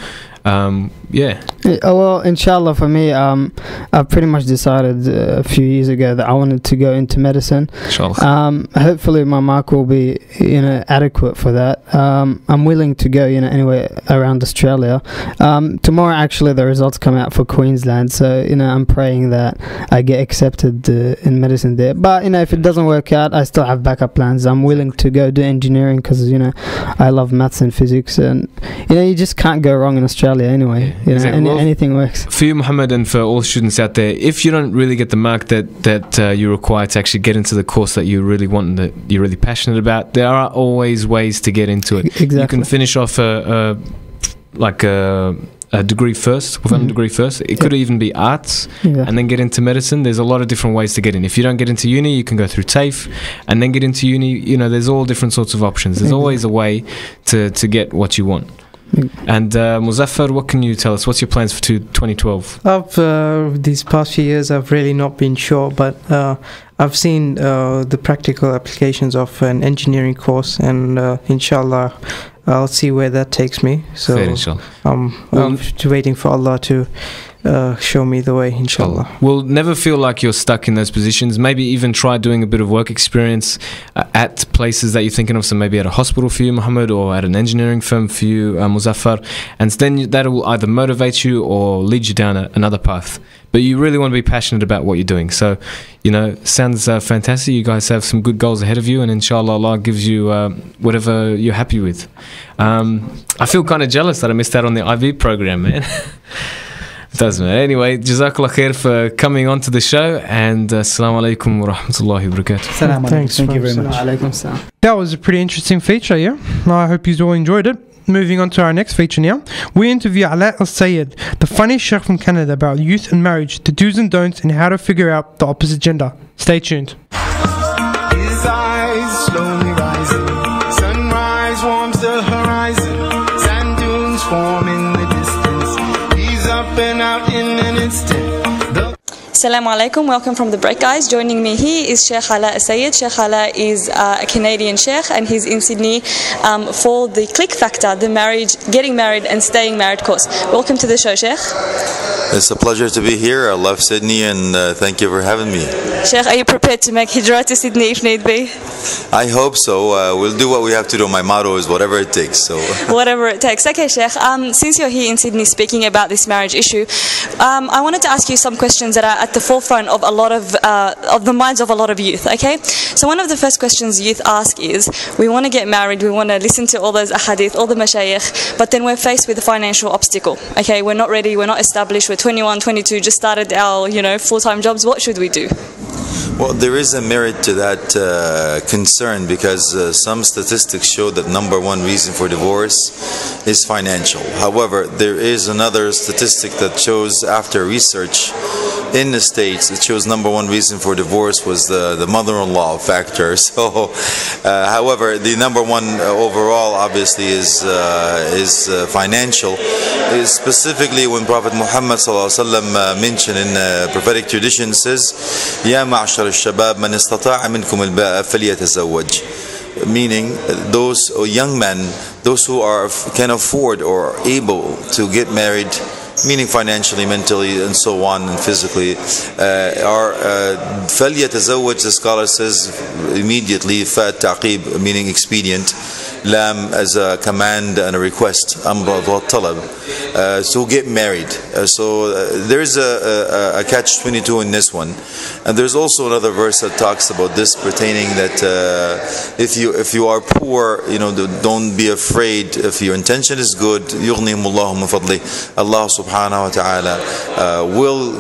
well, inshallah, for me, I pretty much decided a few years ago that I wanted to go into medicine. Inshallah. Hopefully my mark will be adequate for that. I'm willing to go anywhere around Australia. Tomorrow actually the results come out for Queensland, so I'm praying that I get accepted in medicine there. But if it doesn't work out, I still have backup plans. I'm willing to go do engineering because I love maths and physics, and you just can't go wrong in Australia anyway. Anything works. For you, Muhammad, and for all students out there, if you don't really get the mark that you require to actually get into the course that you really want and that you're really passionate about, there are always ways to get into it. Exactly. You can finish off a degree first, without a degree first. It could even be arts, and then get into medicine. There's a lot of different ways to get in. If you don't get into uni, you can go through TAFE and then get into uni. There's all different sorts of options. There's always a way to get what you want. And Muzaffar, what can you tell us? What's your plans for 2012? These past few years, I've really not been sure, but I've seen the practical applications of an engineering course, and inshallah, I'll see where that takes me. So I'm waiting for Allah to show me the way, inshallah. We'll never feel like you're stuck in those positions. Maybe even try doing a bit of work experience at places that you're thinking of. So maybe at a hospital for you, Muhammad, or at an engineering firm for you, Muzaffar. And then that will either motivate you or lead you down another path. But you really want to be passionate about what you're doing. So, sounds fantastic. You guys have some good goals ahead of you, and inshallah, Allah gives you whatever you're happy with. I feel kind of jealous that I missed out on the IB program, man. Doesn't matter. Anyway, Jazakallah khair for coming on to the show, and Assalamu alaikum wa rahmatullahi wa barakatuh. Thanks. Thank you very much. That was a pretty interesting feature, yeah? I hope you all enjoyed it. Moving on to our next feature now, we interview Alaa al-Sayed, the funny Sheikh from Canada, about youth and marriage, the do's and don'ts, and how to figure out the opposite gender. Stay tuned. His eyes slowly rising, sunrise warms the horizon, sand dunes form in the distance, he's up and out in an instant. Assalamu alaikum, welcome from the break, guys. Joining me here is Sheikh Alaa al-Sayed. Sheikh Alaa is a Canadian Sheikh, and he's in Sydney for the Yfactor, the getting married and staying married course. Welcome to the show, Sheikh. It's a pleasure to be here. I love Sydney, and thank you for having me. Sheikh, are you prepared to make hijrah to Sydney if need be? I hope so. We'll do what we have to do. My motto is whatever it takes. So whatever it takes. Okay, Sheikh. Since you're here in Sydney speaking about this marriage issue, I wanted to ask you some questions that are at the forefront of a lot of the minds of a lot of youth. Okay, so one of the first questions youth ask is, we want to get married, we want to listen to all those ahadith, all the mashayikh, but then we're faced with a financial obstacle. Okay, we're not ready, we're not established, we're 21, 22, just started our full-time jobs. What should we do? Well, there is a merit to that concern, because some statistics show that number one reason for divorce is financial. However, there is another statistic that shows, after research in the States, it shows number one reason for divorce was the mother-in-law factor. So, however, the number one overall obviously is financial. Specifically, when Prophet Muhammad ﷺ mentioned in prophetic tradition, says, "Ya ma'ashar al-shabab man istata'a minkum al-ba'a falyatazawwaj," meaning those young men, those who can afford or able to get married, meaning financially, mentally, and so on, and physically, are فَلْيَتَزَوَّجْ, the scholar says immediately, fa ta'qib, meaning expedient, lam as a command and a request, amr wa talab. so get married. There's a catch-22 in this one, and there's also another verse that talks about this, pertaining that if you are poor, don't be afraid. If your intention is good, yughnihimullahu min fadli. Allah subhanahu wa ta'ala will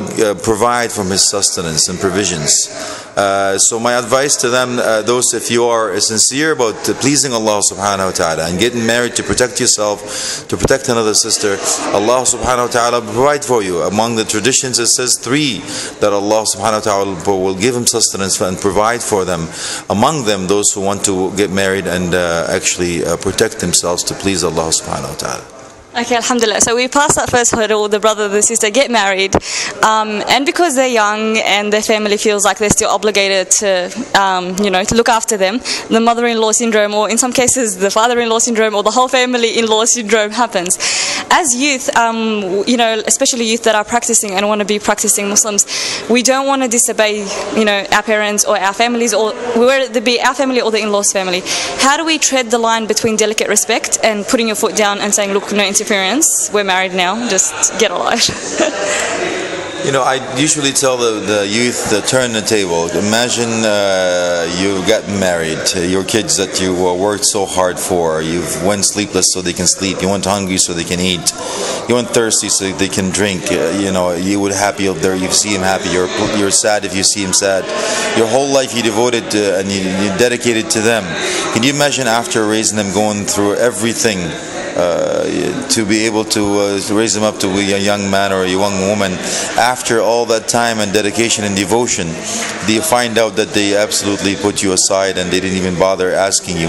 provide from His sustenance and provisions. So my advice to them, those, if you are sincere about pleasing Allah subhanahu wa ta'ala and getting married to protect yourself, to protect another sister, Allah subhanahu wa ta'ala will provide for you. Among the traditions, it says 3 that Allah subhanahu wa ta'ala will give Him sustenance and provide for them. Among them, those who want to get married and actually protect themselves to please Allah subhanahu wa ta'ala. Okay, alhamdulillah. So we passed that first hurdle, the brother, the sister get married. And because they're young and their family feels like they're still obligated to, to look after them, the mother-in-law syndrome, or in some cases the father-in-law syndrome, or the whole family-in-law syndrome happens. As youth, especially youth that are practicing and want to be practicing Muslims, we don't want to disobey, our parents or our families, or whether it be our family or the in-laws' family. How do we tread the line between delicate respect and putting your foot down and saying, look, no interference, we're married now, just get alive? I usually tell the youth to turn the table. Imagine you got married, your kids that you worked so hard for, you've went sleepless so they can sleep, you went hungry so they can eat, you went thirsty so they can drink, you were happy up there, you see him happy, you're sad if you see him sad. Your whole life you devoted and you dedicated to them. Can you imagine after raising them, going through everything, to be able to raise them up to be a young man or a young woman, after all that time and dedication and devotion, do you find out that they absolutely put you aside and they didn't even bother asking you,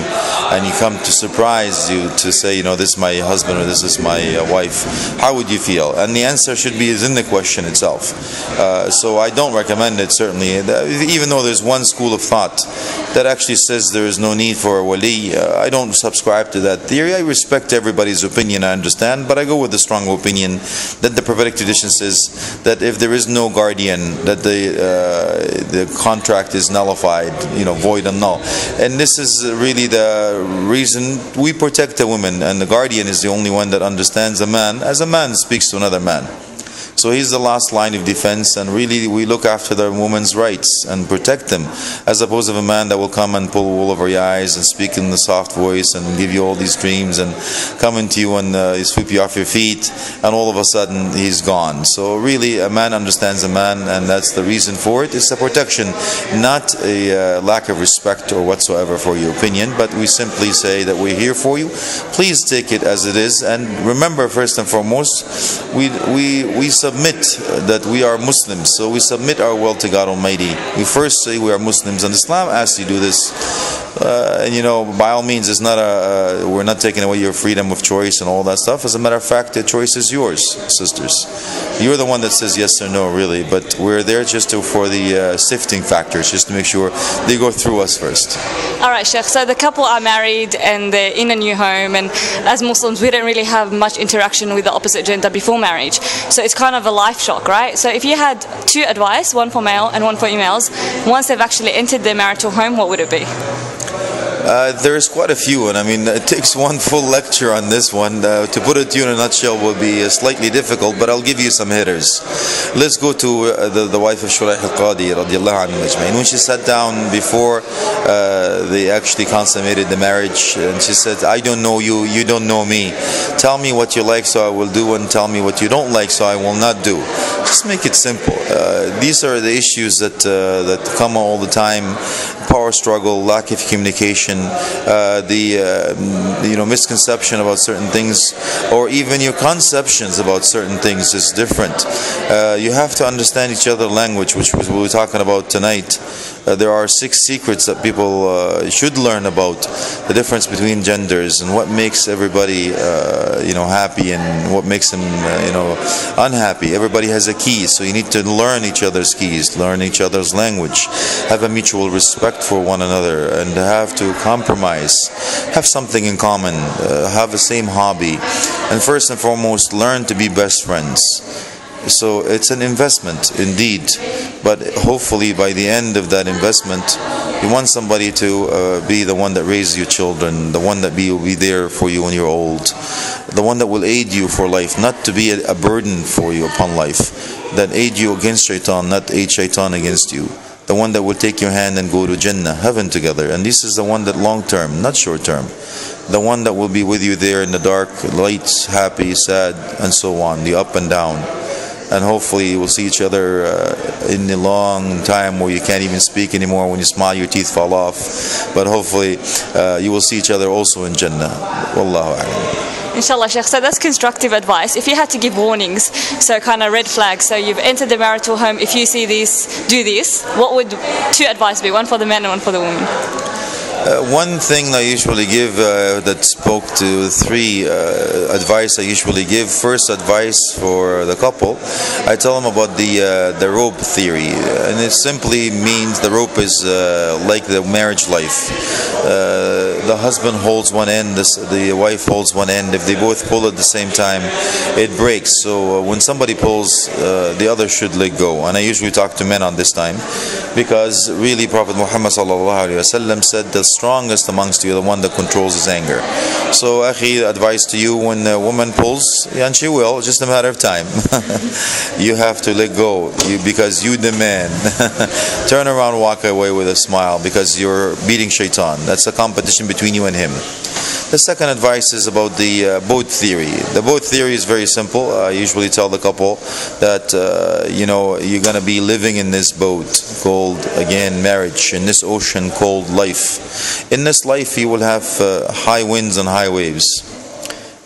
and you come to surprise you to say, this is my husband or this is my wife? How would you feel? And the answer should be in the question itself. So I don't recommend it, certainly, even though there's one school of thought that actually says there is no need for a wali. I don't subscribe to that theory. I respect everybody's opinion, I understand, but I go with the strong opinion that the prophetic tradition says that if there is no guardian, that the contract is nullified, void and null. And this is really the reason we protect the woman, and the guardian is the only one that understands a man as a man speaks to another man. So he's the last line of defense, and really we look after the woman's rights and protect them, as opposed to a man that will come and pull wool over your eyes and speak in the soft voice and give you all these dreams and come into you and sweep you off your feet, and all of a sudden he's gone. So really a man understands a man, and that's the reason for it. It's a protection, not a lack of respect or whatsoever for your opinion, but we simply say that we're here for you. Please take it as it is, and remember, first and foremost, we submit that we are Muslims, so we submit our will to God Almighty. We first say we are Muslims, and Islam asks you to do this. And by all means, it's not we're not taking away your freedom of choice and all that stuff. As a matter of fact, the choice is yours, sisters. You're the one that says yes or no, really. But we're there just for the sifting factors, just to make sure they go through us first. All right, Sheikh. So the couple are married and they're in a new home, and as Muslims, we don't really have much interaction with the opposite gender before marriage. So it's kind of a life shock, right? So if you had 2 advice, one for male and one for females, once they've actually entered their marital home, what would it be? There's quite a few, and I mean, it takes one full lecture on this one. To put it to you in a nutshell would be slightly difficult, but I'll give you some hitters. Let's go to the wife of Shiekh al-Qadi radiallahu anhu ajma'in. When she sat down before they actually consummated the marriage, and she said, I don't know you, you don't know me. Tell me what you like so I will do, and tell me what you don't like so I will not do. Just make it simple. These are the issues that come all the time. Power struggle, lack of communication, the misconception about certain things, or even your conceptions about certain things is different. You have to understand each other's language, which we were talking about tonight. There are 6 secrets that people should learn about the difference between genders and what makes everybody happy and what makes them unhappy. Everybody has a key, so you need to learn each other's keys, learn each other's language, have a mutual respect for one another, and have to compromise, have something in common, have the same hobby, and first and foremost learn to be best friends. So it's an investment indeed, but hopefully by the end of that investment You want somebody to be the one that raises your children, the one that will be there for you when you're old, the one that will aid you for life, not to be a burden for you upon life, that aid you against shaitan, not aid shaitan against you. The one that will take your hand and go to Jannah, heaven together. And this is the one that long term, not short term. The one that will be with you there in the dark, lights, happy, sad, and so on, the up and down. And hopefully you will see each other in the long time where you can't even speak anymore. When you smile, your teeth fall off. But hopefully you will see each other also in Jannah. Wallahu a'lam. Inshallah, Sheikh. So that's constructive advice. If you had to give warnings, so kind of red flags, so you've entered the marital home, if you see this, do this, what would two advice be? One for the man and one for the woman? One thing I usually give that spoke to three advice I usually give. First advice for the couple, I tell them about the rope theory, and it simply means the rope is like the marriage life. The husband holds one end, the wife holds one end. If they both pull at the same time, it breaks. So when somebody pulls, the other should let go. And I usually talk to men on this time, because really Prophet Muhammad ﷺ said the strongest amongst you, the one that controls his anger. So akhi, advice to you, when a woman pulls, and she will, just a matter of time, you have to let go, because you the man. Turn around, walk away with a smile, because you're beating shaitan. That's a competition between you and him. The second advice is about the boat theory. The boat theory is very simple. I usually tell the couple that you're going to be living in this boat called, again, marriage, in this ocean called life. In this life you will have high winds and high waves.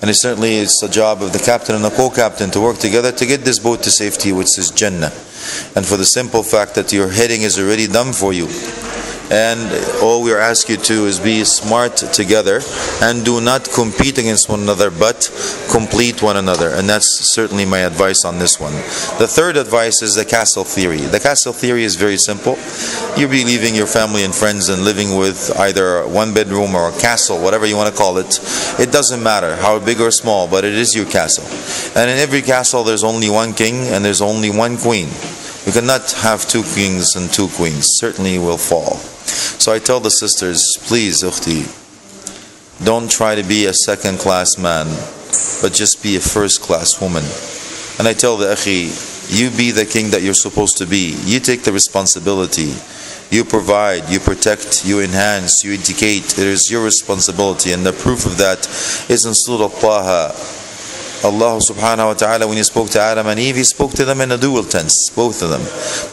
And it's the job of the captain and the co-captain to work together to get this boat to safety, which is Jannah. And for the simple fact that your heading is already done for you. And all we are asking you to is be smart together and do not compete against one another, but complete one another. And that's certainly my advice on this one. The third advice is the castle theory. The castle theory is very simple. You'll be leaving your family and friends and living with either one bedroom or a castle, whatever you want to call it. It doesn't matter how big or small, but it is your castle. And in every castle there's only one king and there's only one queen. You cannot have two kings and two queens. Certainly you will fall. So I tell the sisters, please, ukhti, don't try to be a second-class man, but just be a first-class woman. And I tell the akhi, you be the king that you're supposed to be. You take the responsibility. You provide, you protect, you enhance, you educate. It is your responsibility. And the proof of that is in Surah Taha. Allah subhanahu wa ta'ala, when He spoke to Adam and Eve, He spoke to them in a dual tense, both of them.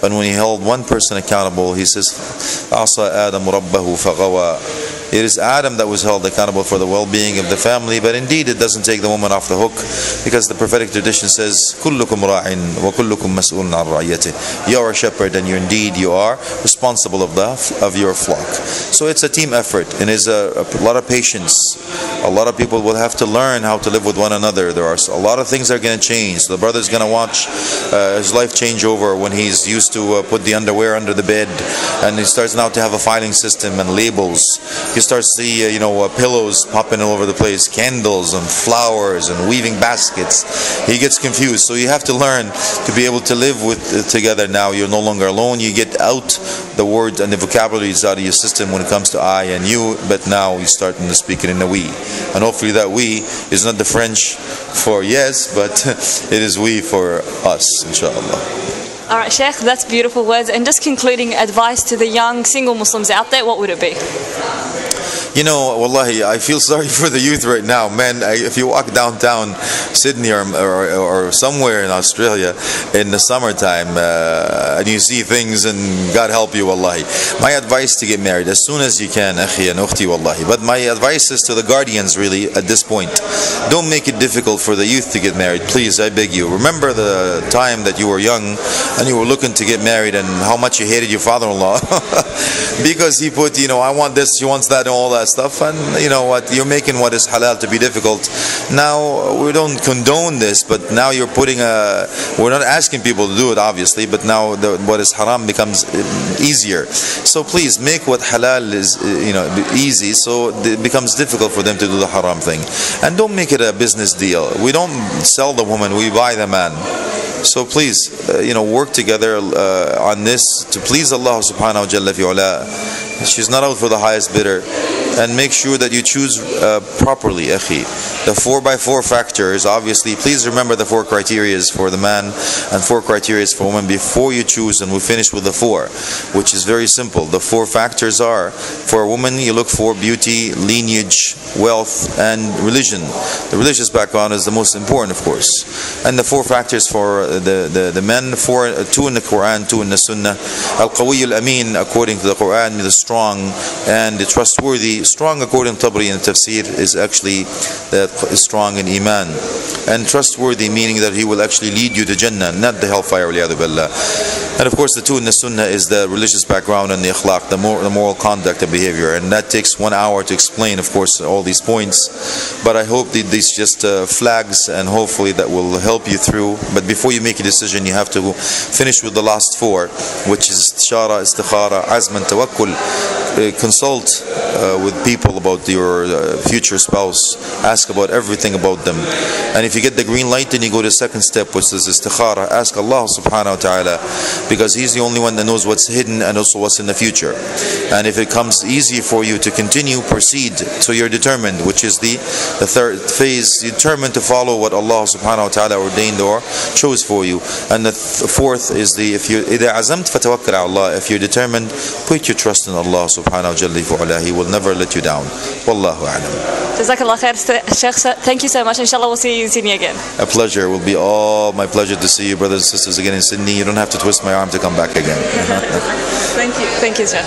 But when He held one person accountable, He says, "Asa Adam rabbahu faghawa." It is Adam that was held accountable for the well-being of the family, but indeed it doesn't take the woman off the hook, because the prophetic tradition says, "Kullukum ra'in wa kullukum mas'ulun 'an ra'iyatihi." You are a shepherd, and you are responsible of your flock. So it's a team effort, and it's a lot of patience. A lot of people will have to learn how to live with one another. There are a lot of things that are going to change. The brother's going to watch his life change over when he's used to put the underwear under the bed, and he starts now to have a filing system and labels. He starts to see pillows popping all over the place, candles and flowers and weaving baskets. He gets confused. So you have to learn to be able to live together now. You're no longer alone. You get out the word and the vocabularies out of your system when it comes to I and you, but now you're starting to speak it in a we. And hopefully that we is not the French for yes, but it is we for us, inshallah. Alright, Sheikh, that's beautiful words. And just concluding advice to the young single Muslims out there, what would it be? Wallahi, I feel sorry for the youth right now. Man, if you walk downtown Sydney or somewhere in Australia in the summertime and you see things, and God help you, wallahi. My advice to get married as soon as you can, akhi and ukhti, wallahi. But my advice is to the guardians, really, at this point. Don't make it difficult for the youth to get married. Please, I beg you. Remember the time that you were young and you were looking to get married, and how much you hated your father-in-law because he put, I want this, she wants that, and all that stuff, and you know what, you're making what is halal to be difficult. Now we don't condone this, but now you're putting we're not asking people to do it, obviously, but now what is haram becomes easier. So please make what halal is easy, so it becomes difficult for them to do the haram thing. And don't make it a business deal. We don't sell the woman, we buy the man. So please, work together on this to please Allah subhanahu wa ta'ala She's not out for the highest bidder. And make sure that you choose properly, akhi. The 4x4 factor is obviously, please remember the 4 criteria for the man and 4 criteria for women before you choose, and we finish with the 4, which is very simple. The 4 factors are, for a woman, you look for beauty, lineage, wealth, and religion. The religious background is the most important, of course. And the 4 factors for the men, 2 in the Quran, 2 in the Sunnah. Al-Qawi al-Amin, according to the Quran, the strong and the trustworthy. Strong, according to Tabari in Tafsir, is actually that is strong in Iman. And trustworthy, meaning that he will actually lead you to Jannah, not the hellfire, waliyadu billah. And of course, the 2 in the Sunnah is the religious background and the akhlaq, the moral conduct and behavior. And that takes 1 hour to explain, of course, all these points. But I hope that these just flags, and hopefully that will help you through. But before you make a decision, you have to finish with the last 4, which is istishara, istikhara, azm, and tawakkul. Consult with people about your future spouse. Ask about everything about them. And if you get the green light, then you go to the second step, which is istikhara. Ask Allah subhanahu wa ta'ala, because He's the only one that knows what's hidden and also what's in the future. And if it comes easy for you to continue, proceed. So you're determined, which is the third phase. You're determined to follow what Allah subhanahu wa ta'ala ordained or chose for you. And the fourth is if you're determined, put your trust in Allah subhanahu wa ta'ala. He will never let you down. Wallahu a'lam. Jazakallah khair, Sheikh. Thank you so much. Inshallah, we'll see you in Sydney again. A pleasure. It will be all my pleasure to see you, brothers and sisters, again in Sydney. You don't have to twist my arm to come back again. Thank you. Thank you, Sheikh.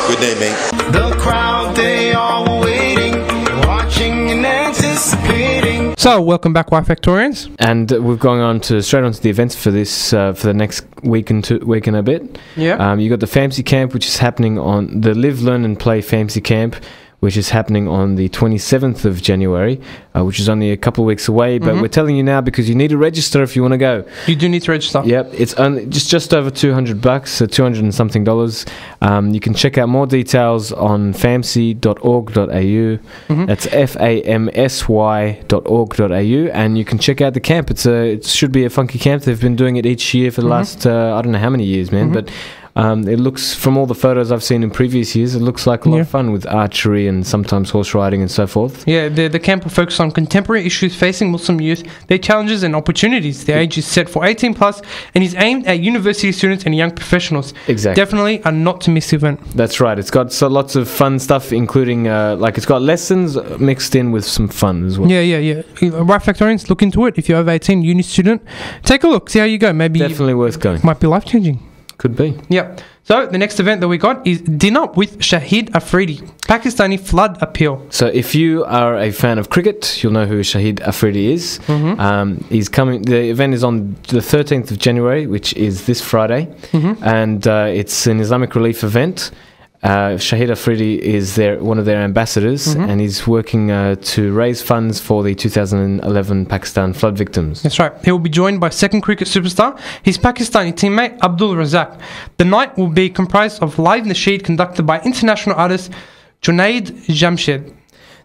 Good day, mate. The crowd, they are waiting, watching and anticipating. So, welcome back, Yfactorians. And we're going on to straight on to the events for this for the next week and a bit. Yeah. You got the Fantasy Camp, which is happening on the Live, Learn and Play Fantasy Camp, which is happening on the 27th of January, which is only a couple of weeks away. But we're telling you now because you need to register if you want to go. You do need to register. Yep, it's only just over $200, so $200 and something. You can check out more details on famsy.org.au. That's famsy.org.au, and you can check out the camp. It should be a funky camp. They've been doing it each year for the last I don't know how many years, man, but. It looks, from all the photos I've seen in previous years, it looks like a lot of fun with archery and sometimes horse riding and so forth. Yeah, the camp will focus on contemporary issues facing Muslim youth, their challenges and opportunities. The age is set for 18 plus and is aimed at university students and young professionals. Exactly. Definitely a not to miss event. That's right. It's got lots of fun stuff, including it's got lessons mixed in with some fun as well. Yeah. Yfactorians, look into it. If you're over 18, uni student, take a look, see how you go. Maybe definitely worth going. Might be life changing. Could be. Yeah. So the next event that we got is Dinner with Shahid Afridi, Pakistani flood appeal. So if you are a fan of cricket, you'll know who Shahid Afridi is. He's coming. The event is on the 13th of January, which is this Friday, and it's an Islamic relief event. Shahid Afridi is one of their ambassadors, and he's working to raise funds for the 2011 Pakistan flood victims. That's right. He will be joined by second cricket superstar, his Pakistani teammate Abdul Razak. The night will be comprised of live nasheed conducted by international artist Junaid Jamshed.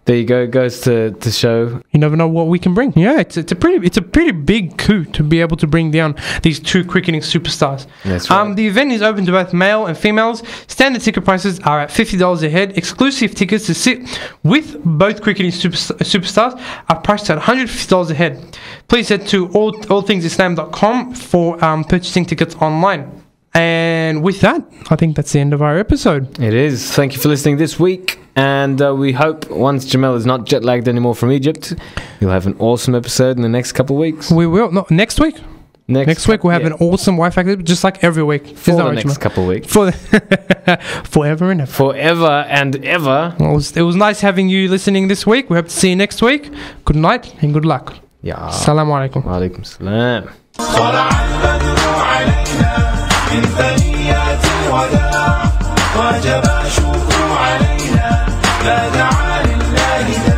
There you go. It goes to show you never know what we can bring. Yeah, it's a pretty big coup to be able to bring down these two cricketing superstars. That's right. The event is open to both male and females. Standard ticket prices are at $50 a head. Exclusive tickets to sit with both cricketing superstars are priced at $150 a head. Please head to allthingsislam.com for purchasing tickets online. And with that, I think that's the end of our episode. It is. Thank you for listening this week. And we hope once Jamel is not jet lagged anymore from Egypt, you'll have an awesome episode in the next couple of weeks. We will. No, next week? Next week we'll have an awesome Wi-Fi, just like every week. For the next couple of weeks. Forever and ever. Forever and ever. Well, it was nice having you listening this week. We hope to see you next week. Good night and good luck. Yeah. Assalamu alaikum. Wa alaikum salam. من ثنيات الوداع وجب الشكر علينا لا دعا لله